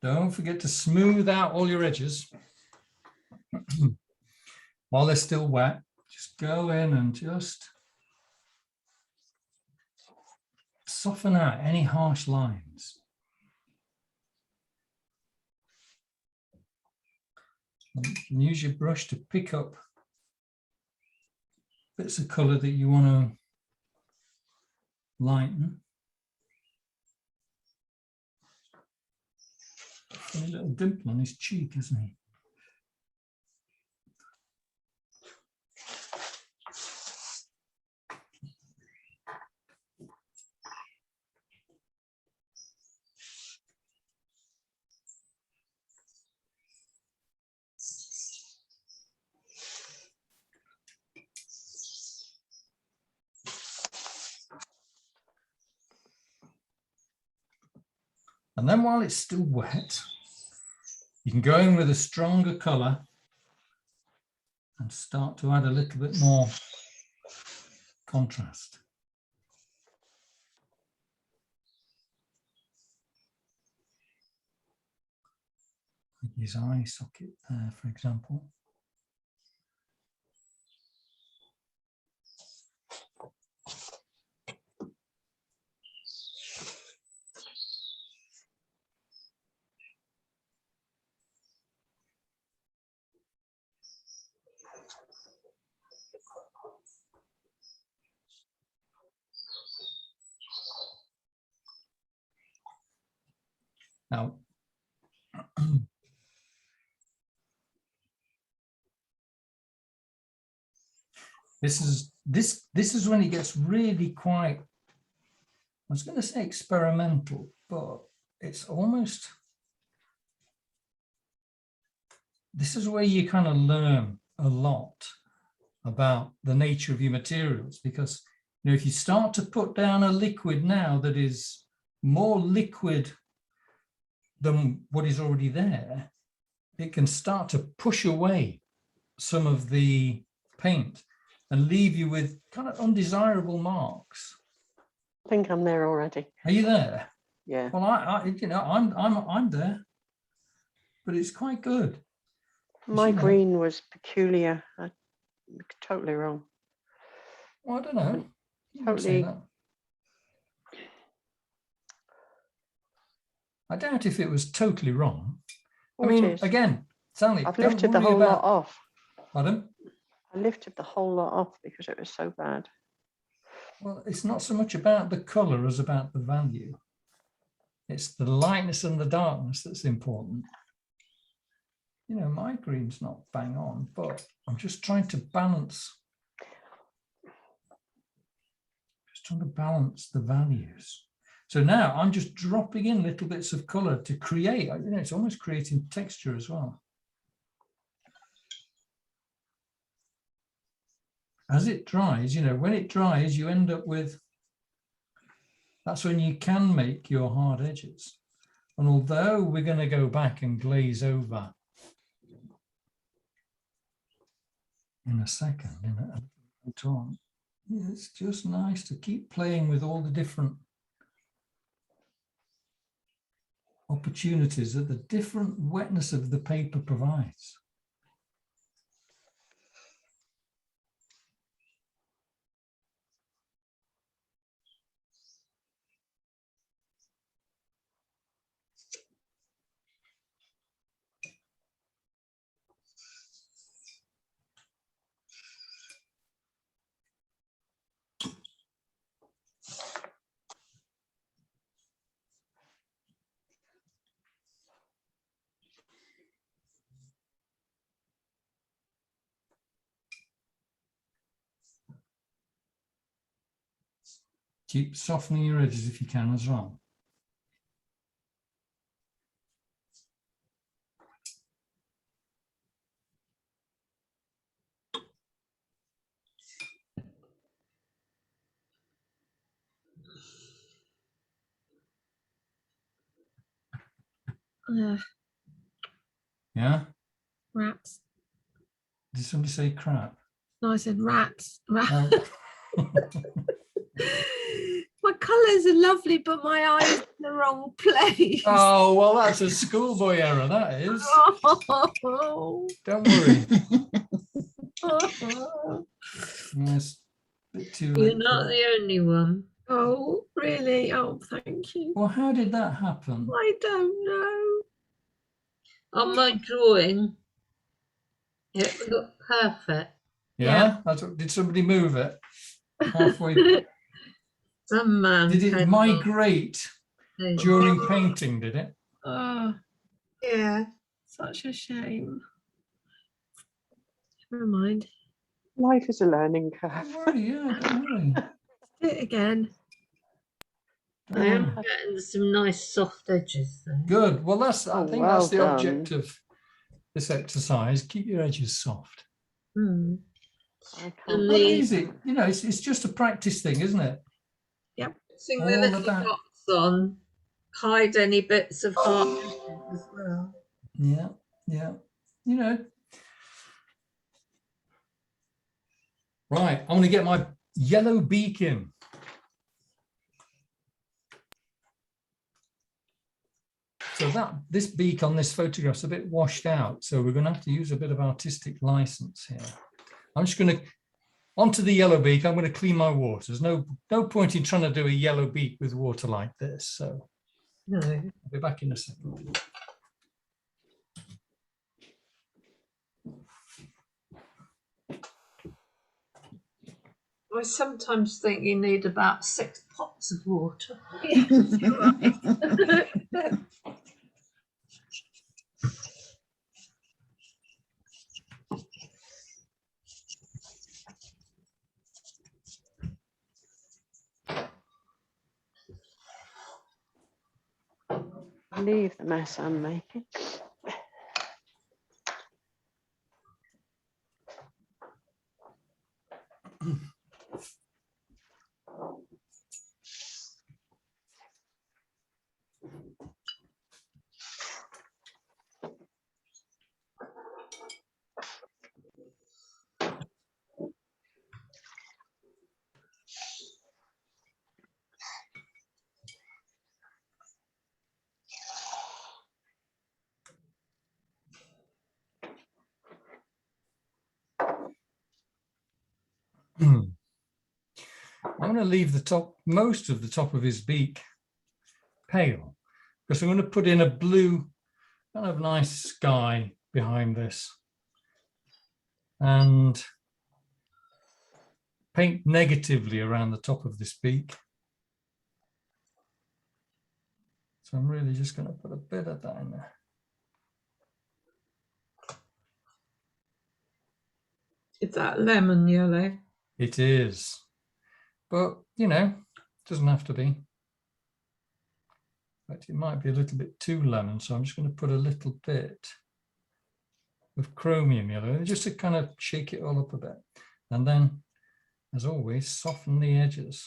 Don't forget to smooth out all your edges while they're still wet. Just go in and just soften out any harsh lines. And you can use your brush to pick up bits of colour that you want to lighten. A little dimple on his cheek, isn't he? And then while it's still wet, you can go in with a stronger colour and start to add a little bit more contrast. His eye socket there, for example. Now, this is when it gets really quite, I was going to say experimental, but it's almost, this is where you kind of learn a lot about the nature of your materials, because you know, if you start to put down a liquid now that is more liquid than what is already there, it can start to push away some of the paint and leave you with kind of undesirable marks. I think I'm there already. Are you there? Yeah. Well, I'm there, but it's quite good. My you know. green was peculiar. Totally wrong. Well, I don't know. You wouldn't say Totally. that. I doubt if it was totally wrong. Oh, I it mean, is. again, Sally, I've don't lifted the worry whole lot about. off. Pardon? I lifted the whole lot off because it was so bad. Well, it's not so much about the colour as about the value. It's the lightness and the darkness that's important. You know, my green's not bang on, but I'm just trying to balance. Just trying to balance the values. So now I'm just dropping in little bits of colour to create, you know, it's almost creating texture as well. As it dries, you know, when it dries, you end up with, that's when you can make your hard edges. And although we're going to go back and glaze over in a second, it's just nice to keep playing with all the different opportunities that the different wetness of the paper provides. Keep softening your edges if you can as well. Yeah? Rats. Did somebody say crap? No, I said rats. Oh. My colours are lovely, but my eyes in the wrong place. Oh, well, that's a schoolboy error, that is. Oh. Don't worry. Yes, a bit too late. You're for not that. the only one. Oh, really? Oh, thank you. Well, how did that happen? I don't know. On my drawing, it looked perfect. Yeah? Did somebody move it halfway? Some man Did it came migrate along. during painting, did it? Oh, Yeah. such a shame. Never mind. Life is a learning curve. Don't worry, yeah, don't worry. Do it again. Don't I am worry. getting some nice soft edges though. Good. Well, I Oh, think well that's the done. object of this exercise. Keep your edges soft. Hmm. I And can't. Not the easy. You know, it's just a practice thing, isn't it? putting all the little about- dots on, hide any bits of hard edges as well. Yeah, yeah. You know. Right, I'm going to get my yellow beak in. So this beak on this photograph is a bit washed out. So we're going to have to use a bit of artistic license here. I'm just going to, onto the yellow beak, I'm going to clean my water. There's no point in trying to do a yellow beak with water like this. So No. I'll be back in a second. I sometimes think you need about 6 pots of water. Yes, you're right. Leave the mess I'm making. I'm going to leave the top, most of the top of his beak pale, because I'm going to put in a blue, kind of nice sky behind this and paint negatively around the top of this beak. So I'm really just going to put a bit of that in there. Is that lemon yellow? It is, but you know, it doesn't have to be. In fact, it might be a little bit too lemon, so I'm just going to put a little bit of chromium yellow just to kind of shake it all up a bit. And then, as always, soften the edges.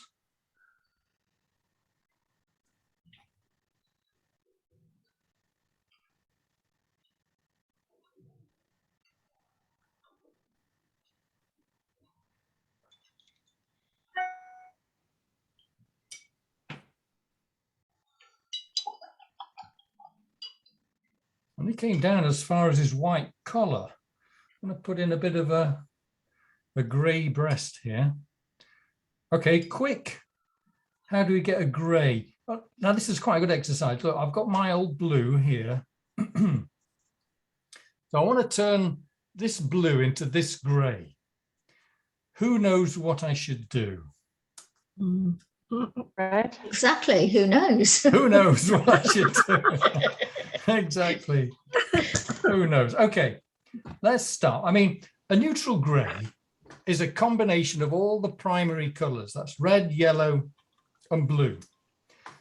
And he came down as far as his white collar. I'm going to put in a bit of a grey breast here. Okay, quick. How do we get a grey? Well, now this is quite a good exercise. Look, I've got my old blue here. So I want to turn this blue into this grey. Who knows what I should do? Mm. Red. Exactly. Who knows? Who knows what I should do? Exactly. Who knows? Okay, let's start. I mean, a neutral grey is a combination of all the primary colours. That's red, yellow, and blue.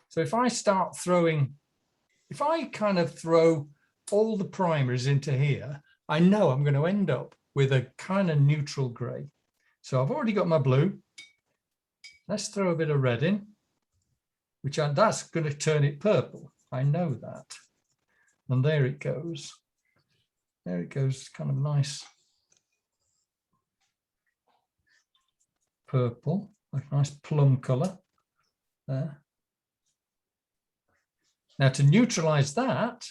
So if I start throwing, if I kind of throw all the primers into here, I know I'm going to end up with a kind of neutral grey. So I've already got my blue. Let's throw a bit of red in, that's going to turn it purple. I know that. And there it goes. There it goes, kind of nice purple, like a nice plum colour there. Now to neutralise that,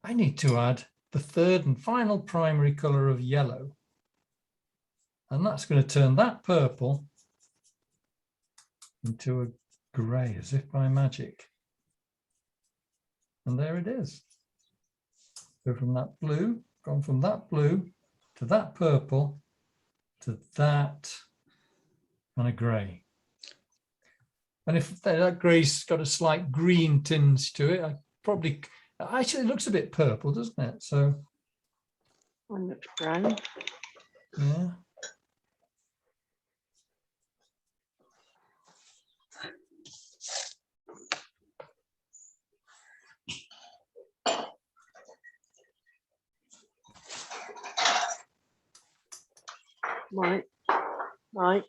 I need to add the third and final primary colour of yellow. And that's going to turn that purple into a grey, as if by magic. And there it is. Go from that blue, gone from that blue to that purple to that and a grey. And if that grey's got a slight green tinge to it, I probably, actually it looks a bit purple, doesn't it? So, One looks brown. yeah. Right. Right.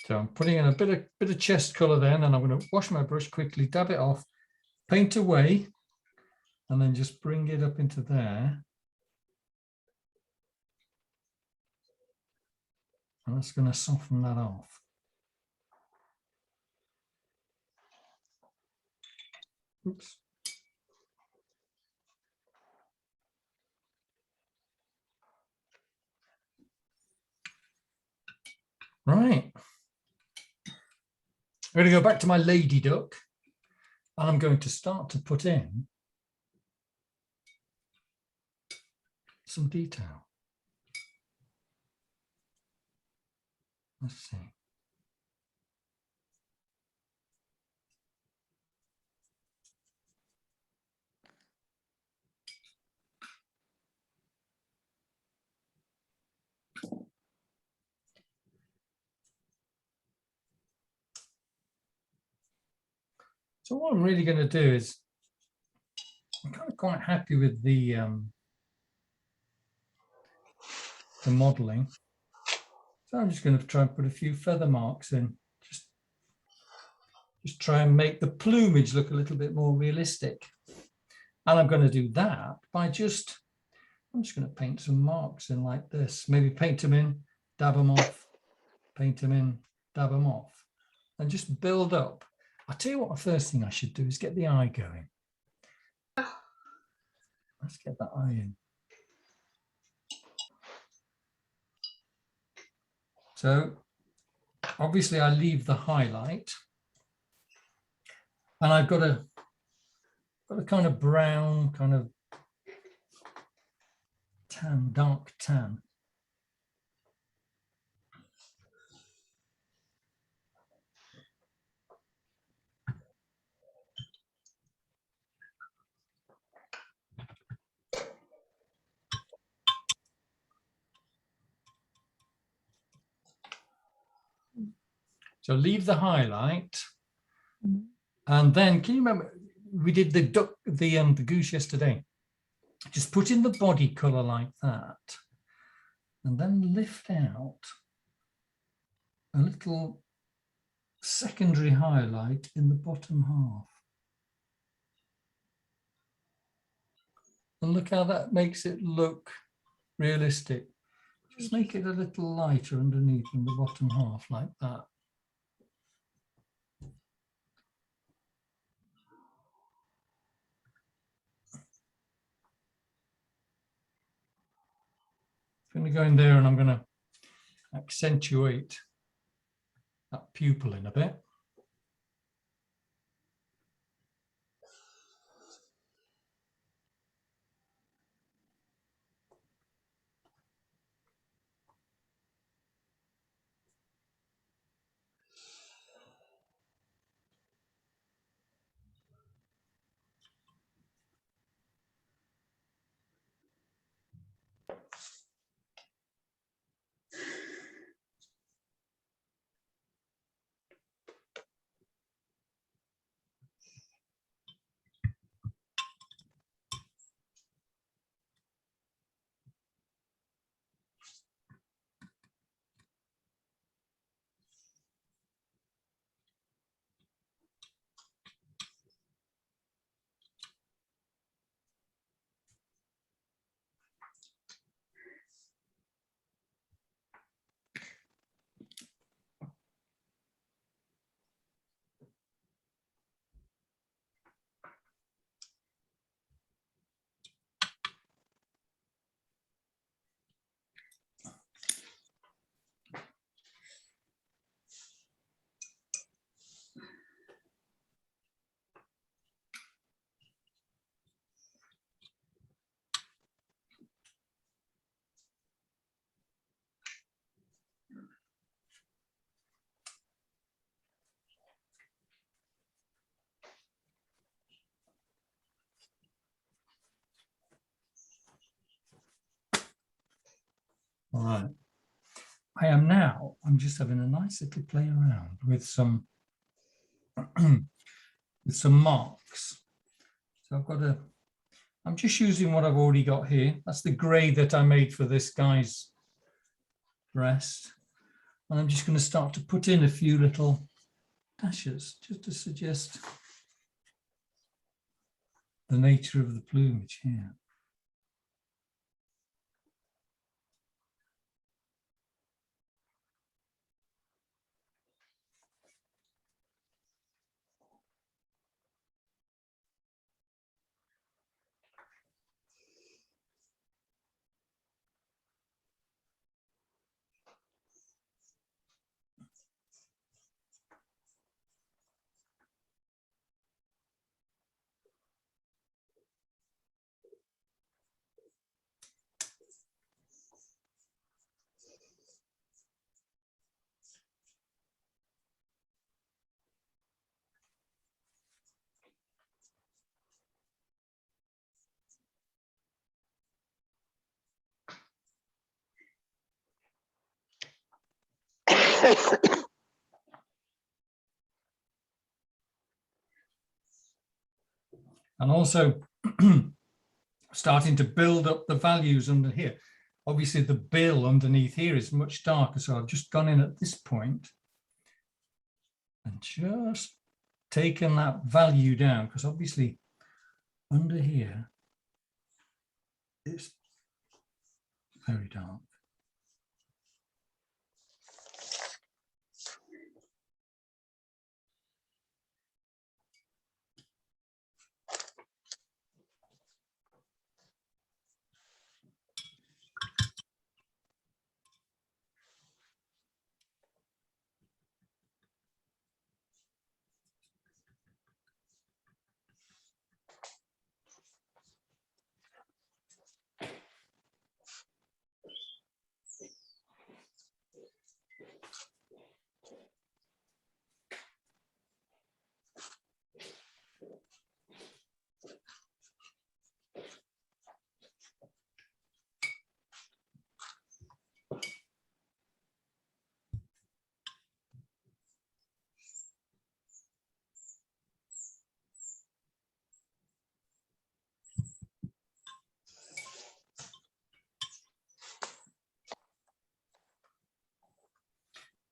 So I'm putting in a bit of chest colour then, and I'm going to wash my brush quickly, dab it off, paint away, and then just bring it up into there. And that's going to soften that off. Oops. Right. I'm going to go back to my lady duck, and I'm going to start to put in some detail. Let's see. So what I'm really going to do is, I'm kind of quite happy with the modelling. So I'm just going to try and put a few feather marks in, just try and make the plumage look a little bit more realistic. And I'm going to do that by I'm just going to paint some marks in like this. Maybe paint them in, dab them off, paint them in, dab them off, and just build up. I'll tell you what, the first thing I should do is get the eye going. Let's get that eye in. So obviously I leave the highlight, and I've got a kind of brown, kind of tan, dark tan. So leave the highlight, and then can you remember we did the duck, the goose yesterday? Just put in the body color like that, and then lift out a little secondary highlight in the bottom half. And look how that makes it look realistic. Just make it a little lighter underneath in the bottom half like that. I'm going to go in there and I'm going to accentuate that pupil in a bit. All right. I'm just having a nice little play around with some with some marks. So I'm just using what I've already got here. That's the grey that I made for this guy's breast. And I'm just going to start to put in a few little dashes just to suggest the nature of the plumage here. And also starting to build up the values under here. Obviously the bill underneath here is much darker, so I've just gone in at this point and just taken that value down, because obviously under here it's very dark.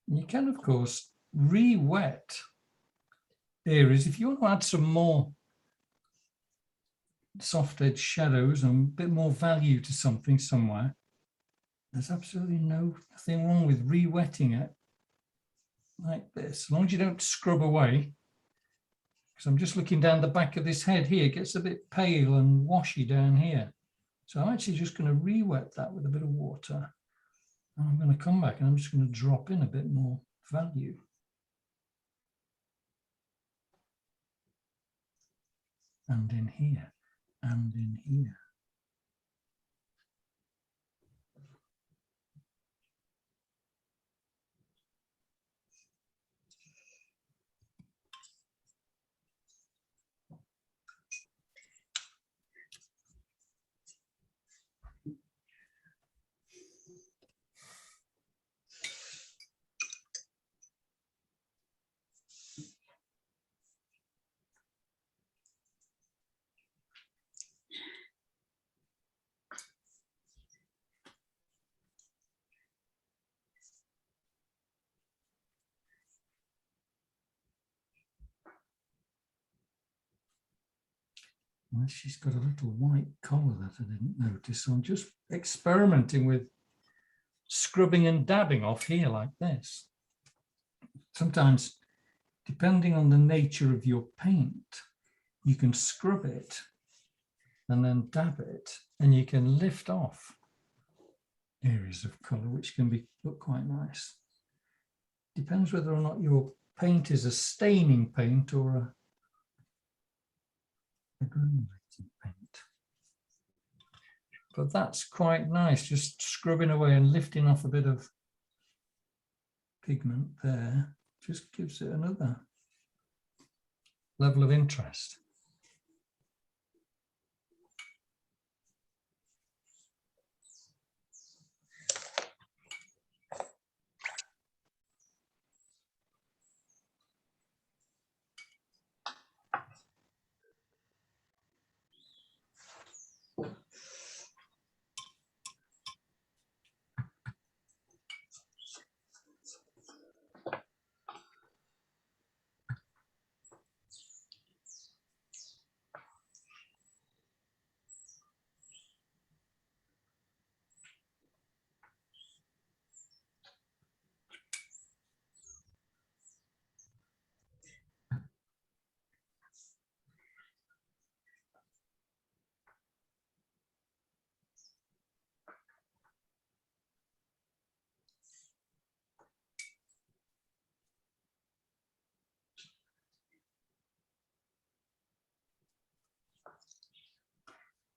You can, of course, re-wet areas if you want to add some more soft edge shadows and a bit more value to something somewhere. there's absolutely nothing wrong with re-wetting it like this, as long as you don't scrub away. Because I'm just looking down the back of this head here, it gets a bit pale and washy down here. So I'm actually just going to re-wet that with a bit of water. And I'm going to come back and I'm just going to drop in a bit more value. And in here, and in here. Well, she's got a little white collar that I didn't notice. So I'm just experimenting with scrubbing and dabbing off here like this. Sometimes, depending on the nature of your paint, you can scrub it and then dab it, and you can lift off areas of color, which can look quite nice. Depends whether or not your paint is a staining paint or a granulating paint. But that's quite nice, just scrubbing away and lifting off a bit of pigment there. Just gives it another level of interest.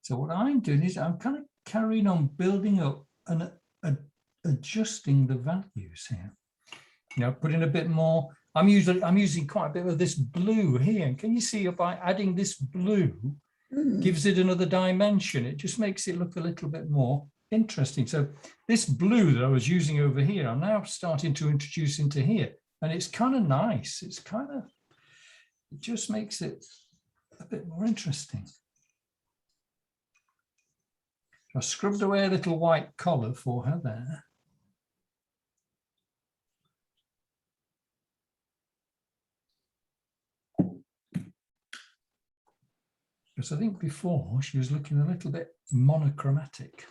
So what I'm doing is I'm kind of carrying on building up and adjusting the values here. You know, putting a bit more. I'm using quite a bit of this blue here. And can you see by adding this blue, gives it another dimension. It just makes it look a little bit more interesting. So this blue that I was using over here, I'm now starting to introduce into here. And it's kind of nice. It just makes it a bit more interesting. I scrubbed away a little white collar for her there. Because I think before she was looking a little bit monochromatic.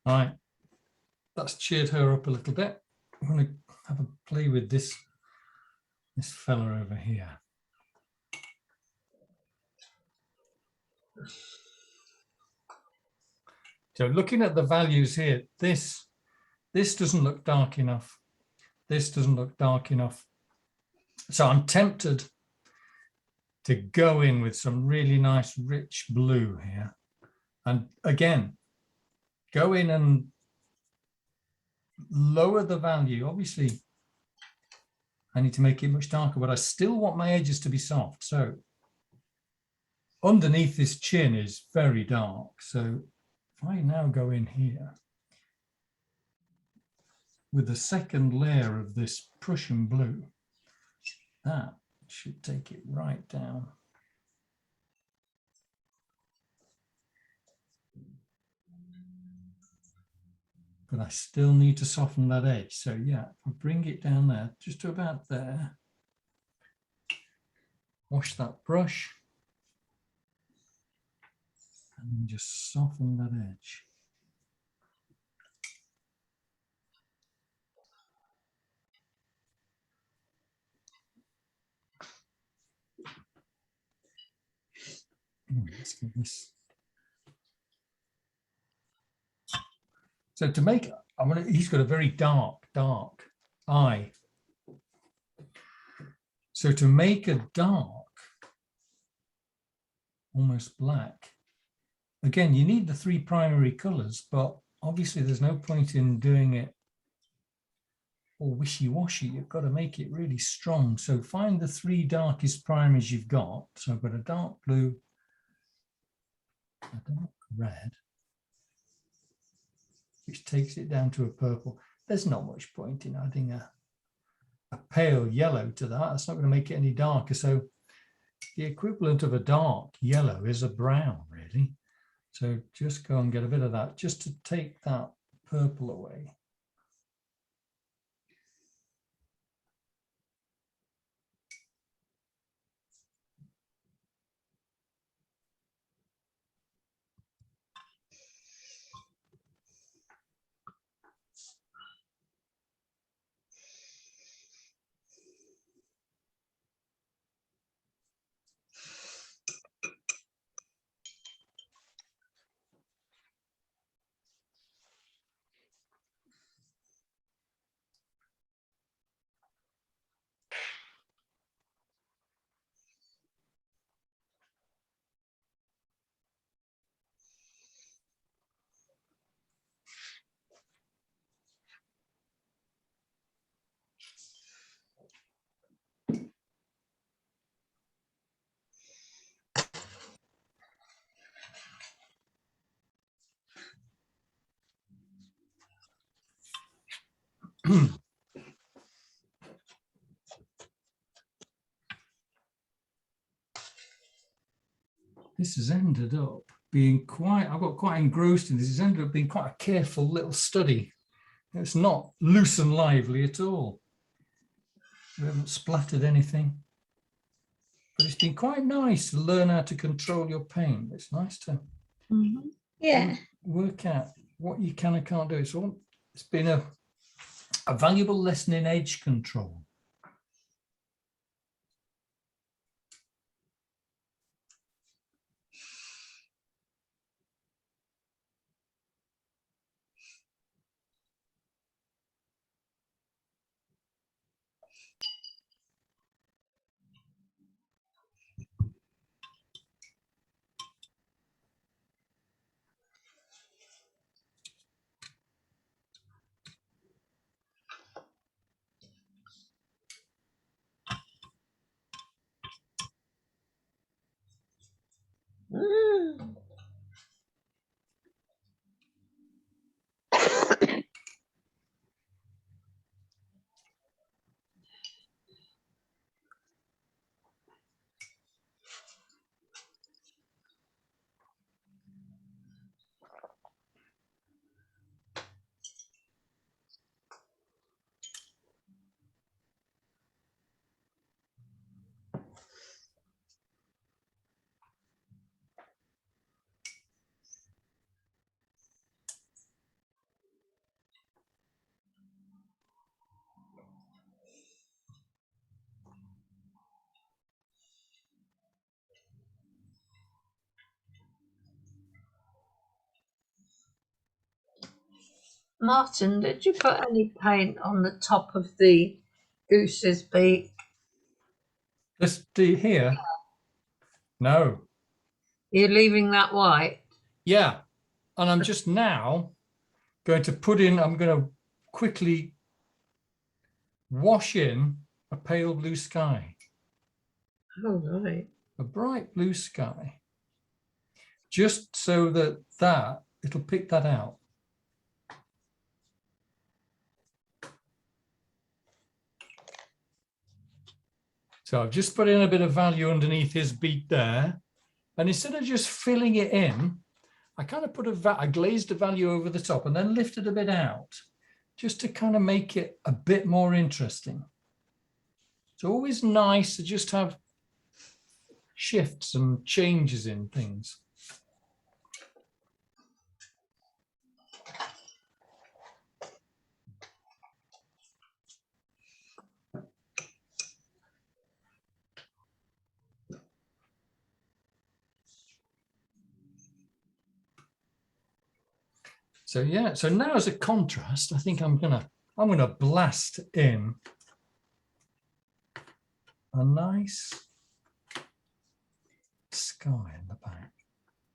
All right, that's cheered her up a little bit. I'm going to have a play with this fella over here. So looking at the values here, this doesn't look dark enough. This doesn't look dark enough. So I'm tempted to go in with some really nice rich blue here. And again, go in and lower the value. Obviously, I need to make it much darker, but I still want my edges to be soft. So underneath this chin is very dark. So if I now go in here with the second layer of this Prussian blue, that should take it right down. But I still need to soften that edge. So yeah, I'll bring it down there, just to about there. Wash that brush. And just soften that edge. Let's get this. So to make, he's got a very dark eye. So to make a dark, almost black, again, you need the three primary colors, but obviously there's no point in doing it all wishy-washy. You've got to make it really strong. So find the three darkest primaries you've got. So I've got a dark blue, a dark red, which takes it down to a purple. There's not much point in adding a pale yellow to that. That's not going to make it any darker. So the equivalent of a dark yellow is a brown, really. So just go and get a bit of that, just to take that purple away. This has ended up being quite, I got quite engrossed in this. It's ended up being quite a careful little study. It's not loose and lively at all. We haven't splattered anything. But it's been quite nice to learn how to control your paint. It's nice to Yeah. work out what you can and can't do. It's been a valuable lesson in edge control. Martin, did you put any paint on the top of the goose's beak? This here? No. You're leaving that white? Yeah. And I'm just now going to put in, I'm going to quickly wash in a pale blue sky, Oh, right. a bright blue sky, just so that it'll pick that out. So I've just put in a bit of value underneath his beak there. And instead of just filling it in, I kind of put I glazed a value over the top and then lifted a bit out just to kind of make it a bit more interesting. It's always nice to just have shifts and changes in things. So yeah, so now as a contrast, I think I'm gonna blast in a nice sky in the back.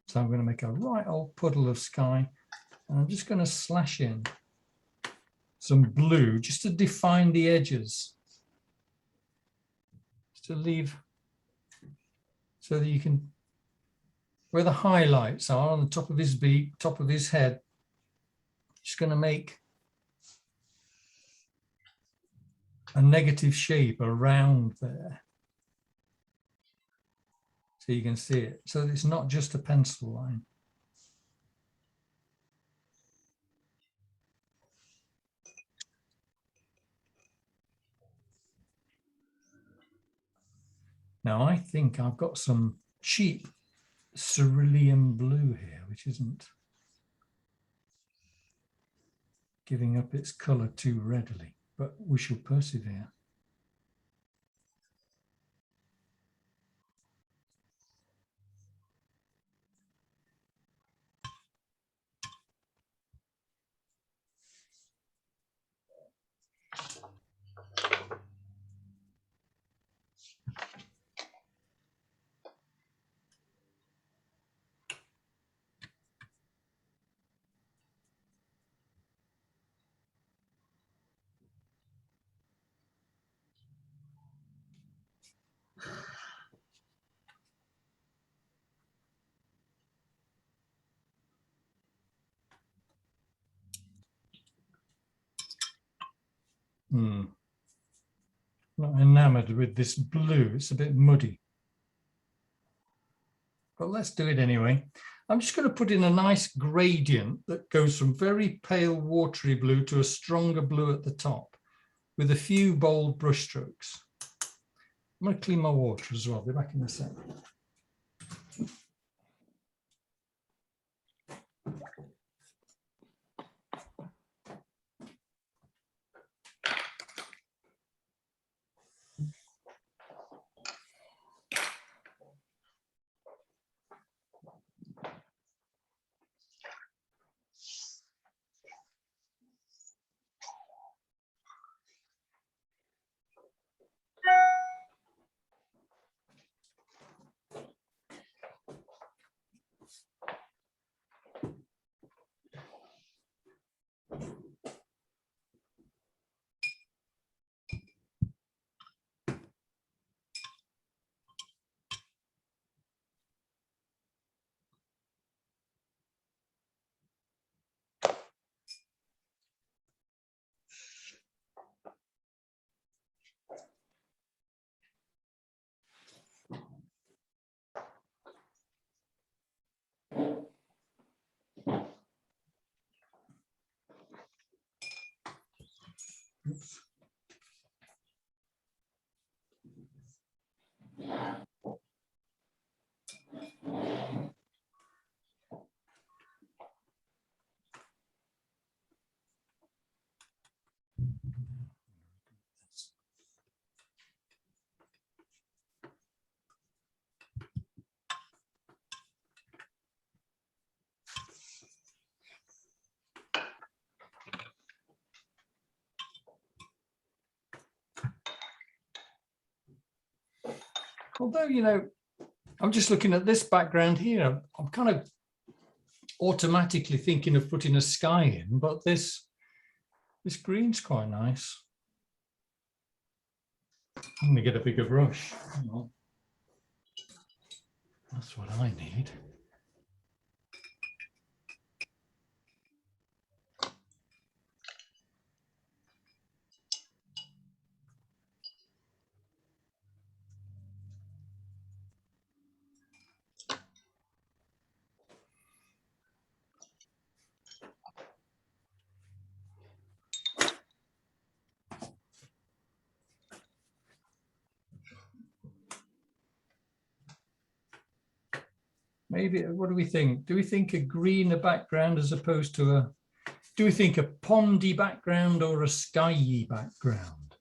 So I'm going to make a right old puddle of sky, and I'm just going to slash in some blue just to define the edges, just to leave so that you can, where the highlights are on the top of his beak, top of his head, just going to make a negative shape around there. So you can see it. So it's not just a pencil line. Now I think I've got some cheap cerulean blue here, which isn't giving up its color too readily, but we shall persevere. Not enamored with this blue. It's a bit muddy. But let's do it anyway. I'm just going to put in a nice gradient that goes from very pale watery blue to a stronger blue at the top with a few bold brush strokes. I'm going to clean my water as well. I'll be back in a sec. Oops. Although, you know, I'm just looking at this background here. I'm kind of automatically thinking of putting a sky in, but this green's quite nice. I'm going to get a bigger brush. Hang on. That's what I need. Maybe, what do we think? Do we think a greener background as opposed to a, do we think a pondy background or a skyy background?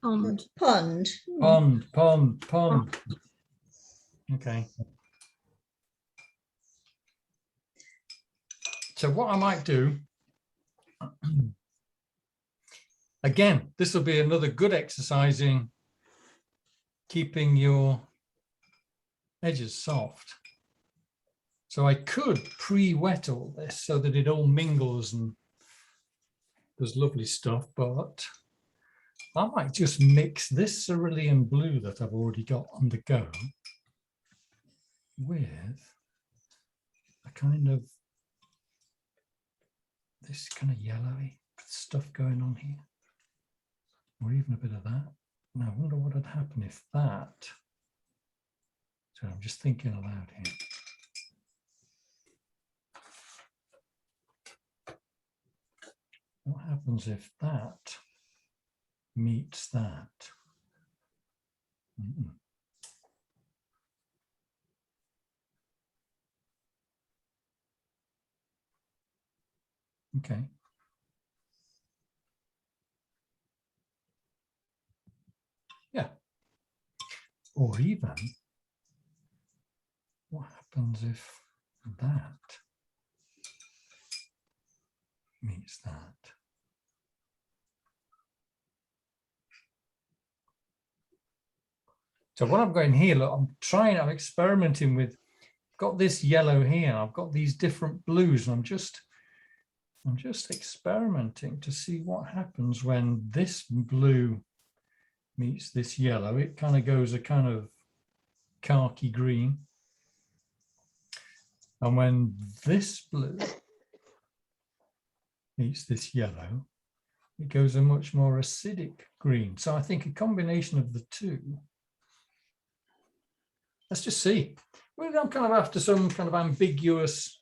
Pond. Pond. Pond. Okay. So what I might do, again, this will be another good exercise in keeping your edges soft. So I could pre-wet all this so that it all mingles and does lovely stuff, but I might just mix this cerulean blue that I've already got on the go with a kind of this kind of yellowy stuff going on here, or even a bit of that. Now I wonder what would happen if that, so I'm just thinking aloud here. What happens if that meets that? Okay. Yeah. Or even, what happens if that meets that? So what I'm going here, look, I'm experimenting with, got this yellow here, I've got these different blues, and I'm just experimenting to see what happens when this blue meets this yellow. It kind of goes a kind of khaki green. And when this blue meets this yellow, it goes a much more acidic green. So I think a combination of the two. Let's just see. Well, I'm kind of after some kind of ambiguous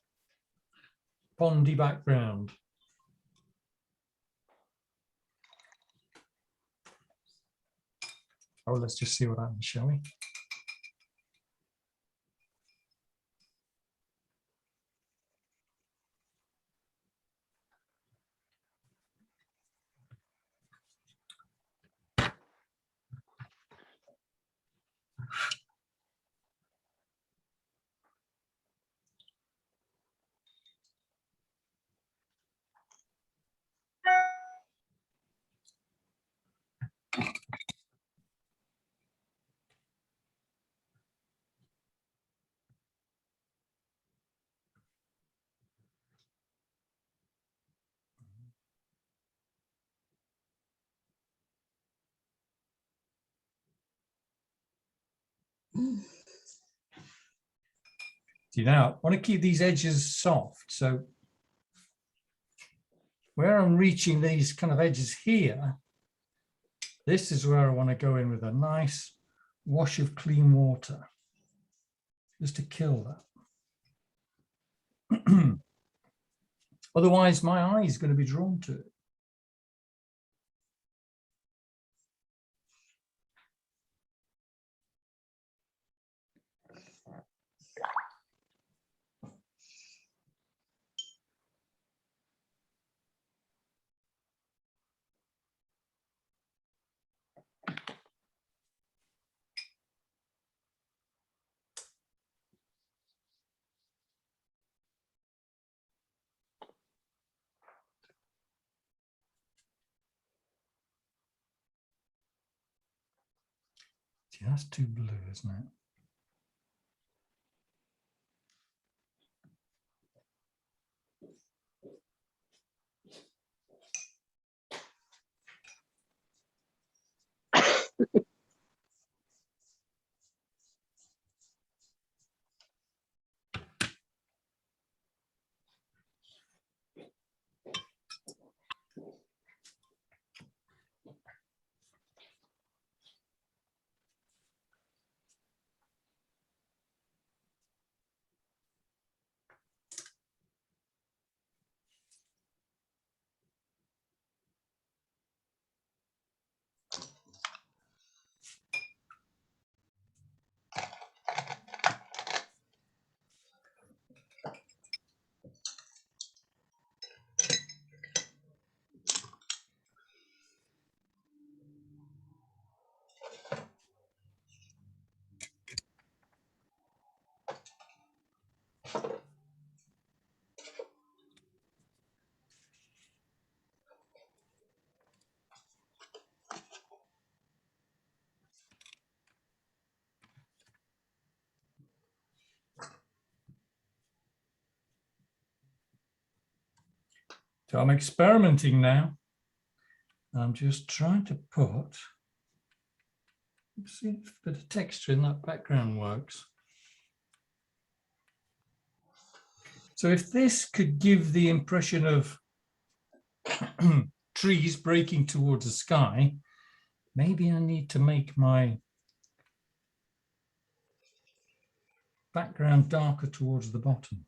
pondy background. Oh, let's just see what happens, shall we? See, now I want to keep these edges soft. So where I'm reaching these kind of edges here, this is where I want to go in with a nice wash of clean water, just to kill that. Otherwise, my eye is going to be drawn to it. See, that's too blue, isn't it? So I'm experimenting now. I'm just trying to put, see if a bit of texture in that background works. So if this could give the impression of trees breaking towards the sky, maybe I need to make my background darker towards the bottom.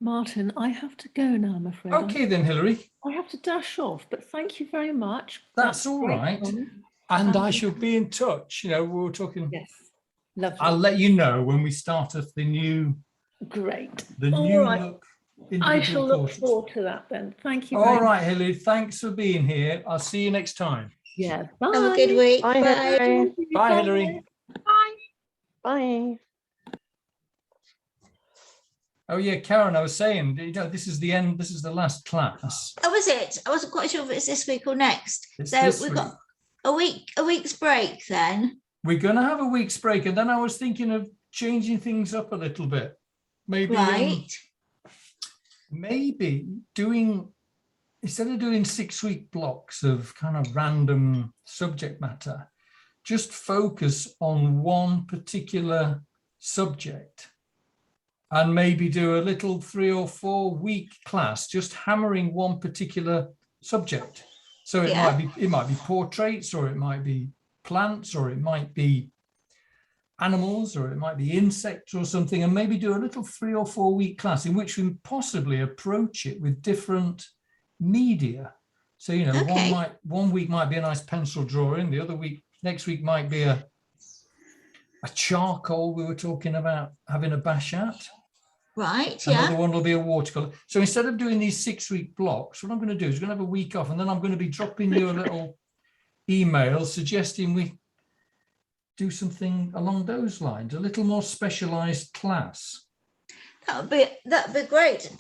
Martin, I have to go now, I'm afraid. Okay then, Hilary, I have to dash off, but thank you very much. that's all great right. fun. And I shall be in touch. You know, we were talking, Yes, lovely. I'll let you know when we start off the new Great. look. I shall individual look courses. forward to that then. Thank you very All right, Hilary, thanks for being here. I'll see you next time. much. Yeah, bye. Have a good week. Bye, Bye. Hilary. Bye, Hilary. Bye. Oh yeah, Karen, I was saying, you know, this is the end, this is the last class. Oh, was it? I wasn't quite sure if it's this week or next. It's So this we've week. got a week's break then. We're going to have a week's break, and then I was thinking of changing things up a little bit. Maybe, Right. maybe doing, instead of doing 6-week blocks of kind of random subject matter, just focus on one particular subject and maybe do a little 3 or 4 week class, just hammering one particular subject. So it Yeah. might be portraits, or it might be plants, or it might be animals, or it might be insects or something, and maybe do a little 3 or 4 week class in which we possibly approach it with different media. So, you know, Okay. one week might be a nice pencil drawing, the other week, next week might be a charcoal we were talking about having a bash at. Right. Another Yeah. one will be a watercolor. So instead of doing these 6-week blocks, what I'm going to do is going to have a week off, and then I'm going to be dropping you a little email suggesting we do something along those lines, a little more specialized class. That'd be great.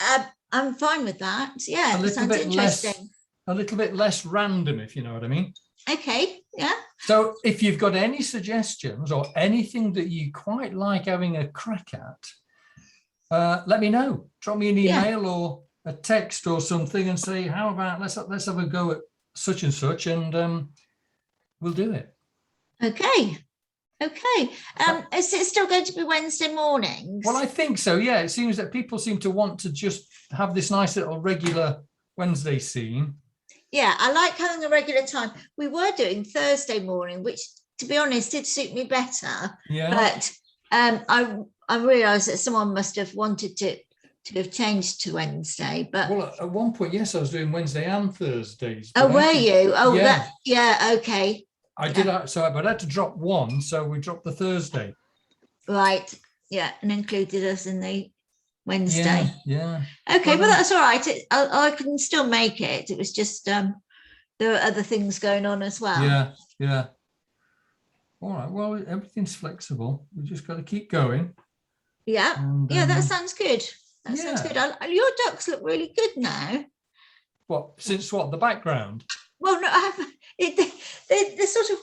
I'm fine with that. Yeah. A That little sounds bit less, interesting. a little bit less random, if you know what I mean. Okay. Yeah. So if you've got any suggestions or anything that you quite like having a crack at, let me know. Drop me an Yeah. email or a text or something and say, how about let's have a go at such and such, and we'll do it. Okay. Okay. Is it still going to be Wednesday mornings? Well, I think so. Yeah, it seems that people seem to want to just have this nice little regular Wednesday scene. Yeah, I like having a regular time. We were doing Thursday morning, which, to be honest, did suit me better. Yeah. But I realised that someone must have wanted to have changed to Wednesday. But Well, at one point, yes, I was doing Wednesday and Thursdays. oh, but I were had to- you? Oh, yeah. that yeah. Okay, I did. But I had to drop one, so we dropped the Thursday. right. Yeah, and included us in the Wednesday. Yeah. Okay, Well, well, that's all right. I can still make it. It was just there were other things going on as well. Yeah. Yeah. All right. Well, everything's flexible. We just got to keep going. Yeah, And, yeah, that sounds good. That sounds yeah. good. Your ducks look really good now. What, since what, the background? Well, no, they're sort of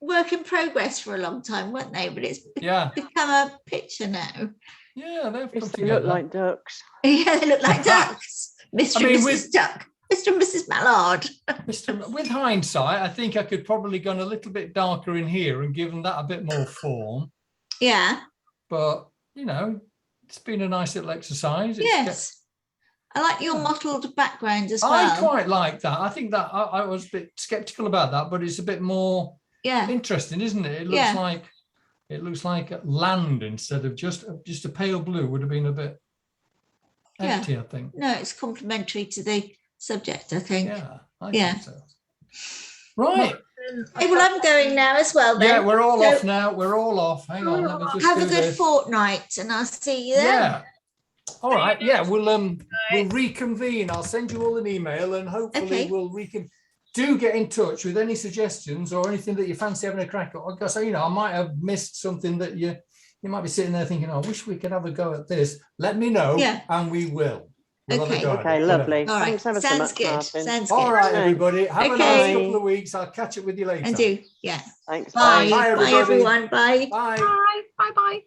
work in progress for a long time, weren't they? But it's Yeah. become a picture now. Yeah, they've come Yes, they together. look like ducks. Yeah, they look like ducks. Mr. I mean, and with- Mrs. Duck, Mr. and Mrs. Mallard. With hindsight, I think I could probably gone a little bit darker in here and given that a bit more form. Yeah, But, you know, it's been a nice little exercise. It's yes. I like your Yeah. mottled background as I well. quite like that. I think that I was a bit skeptical about that, but it's a bit more Yeah, interesting, isn't it? Yeah. It looks like land instead of just a pale blue would have been a bit Yeah. empty, I think. no, it's complementary to the subject, I think. Yeah, I Yeah. think so. Right. Okay, well, I'm going now as well then. Yeah, we're all So- off now. We're all off. Hang on, let me just Have do a good this. fortnight and I'll see you then. Yeah. All right. Yeah, we'll reconvene. I'll send you all an email and hopefully Okay. we'll recon. Do get in touch with any suggestions or anything that you fancy having a crack at. Because I might have missed something that you might be sitting there thinking, oh, I wish we could have a go at this. Let me know, Yeah. and we will. We'll have a Okay. go at it, Okay, whatever. lovely. All right, Thanks ever so sounds much, good. Martin. Sounds All good. right, Okay. everybody. Have a Okay. nice couple of weeks. I'll catch up with you later. And do, yeah. Thanks. Bye. Bye, Bye, everybody. everyone. Bye. Bye. Bye, bye, bye.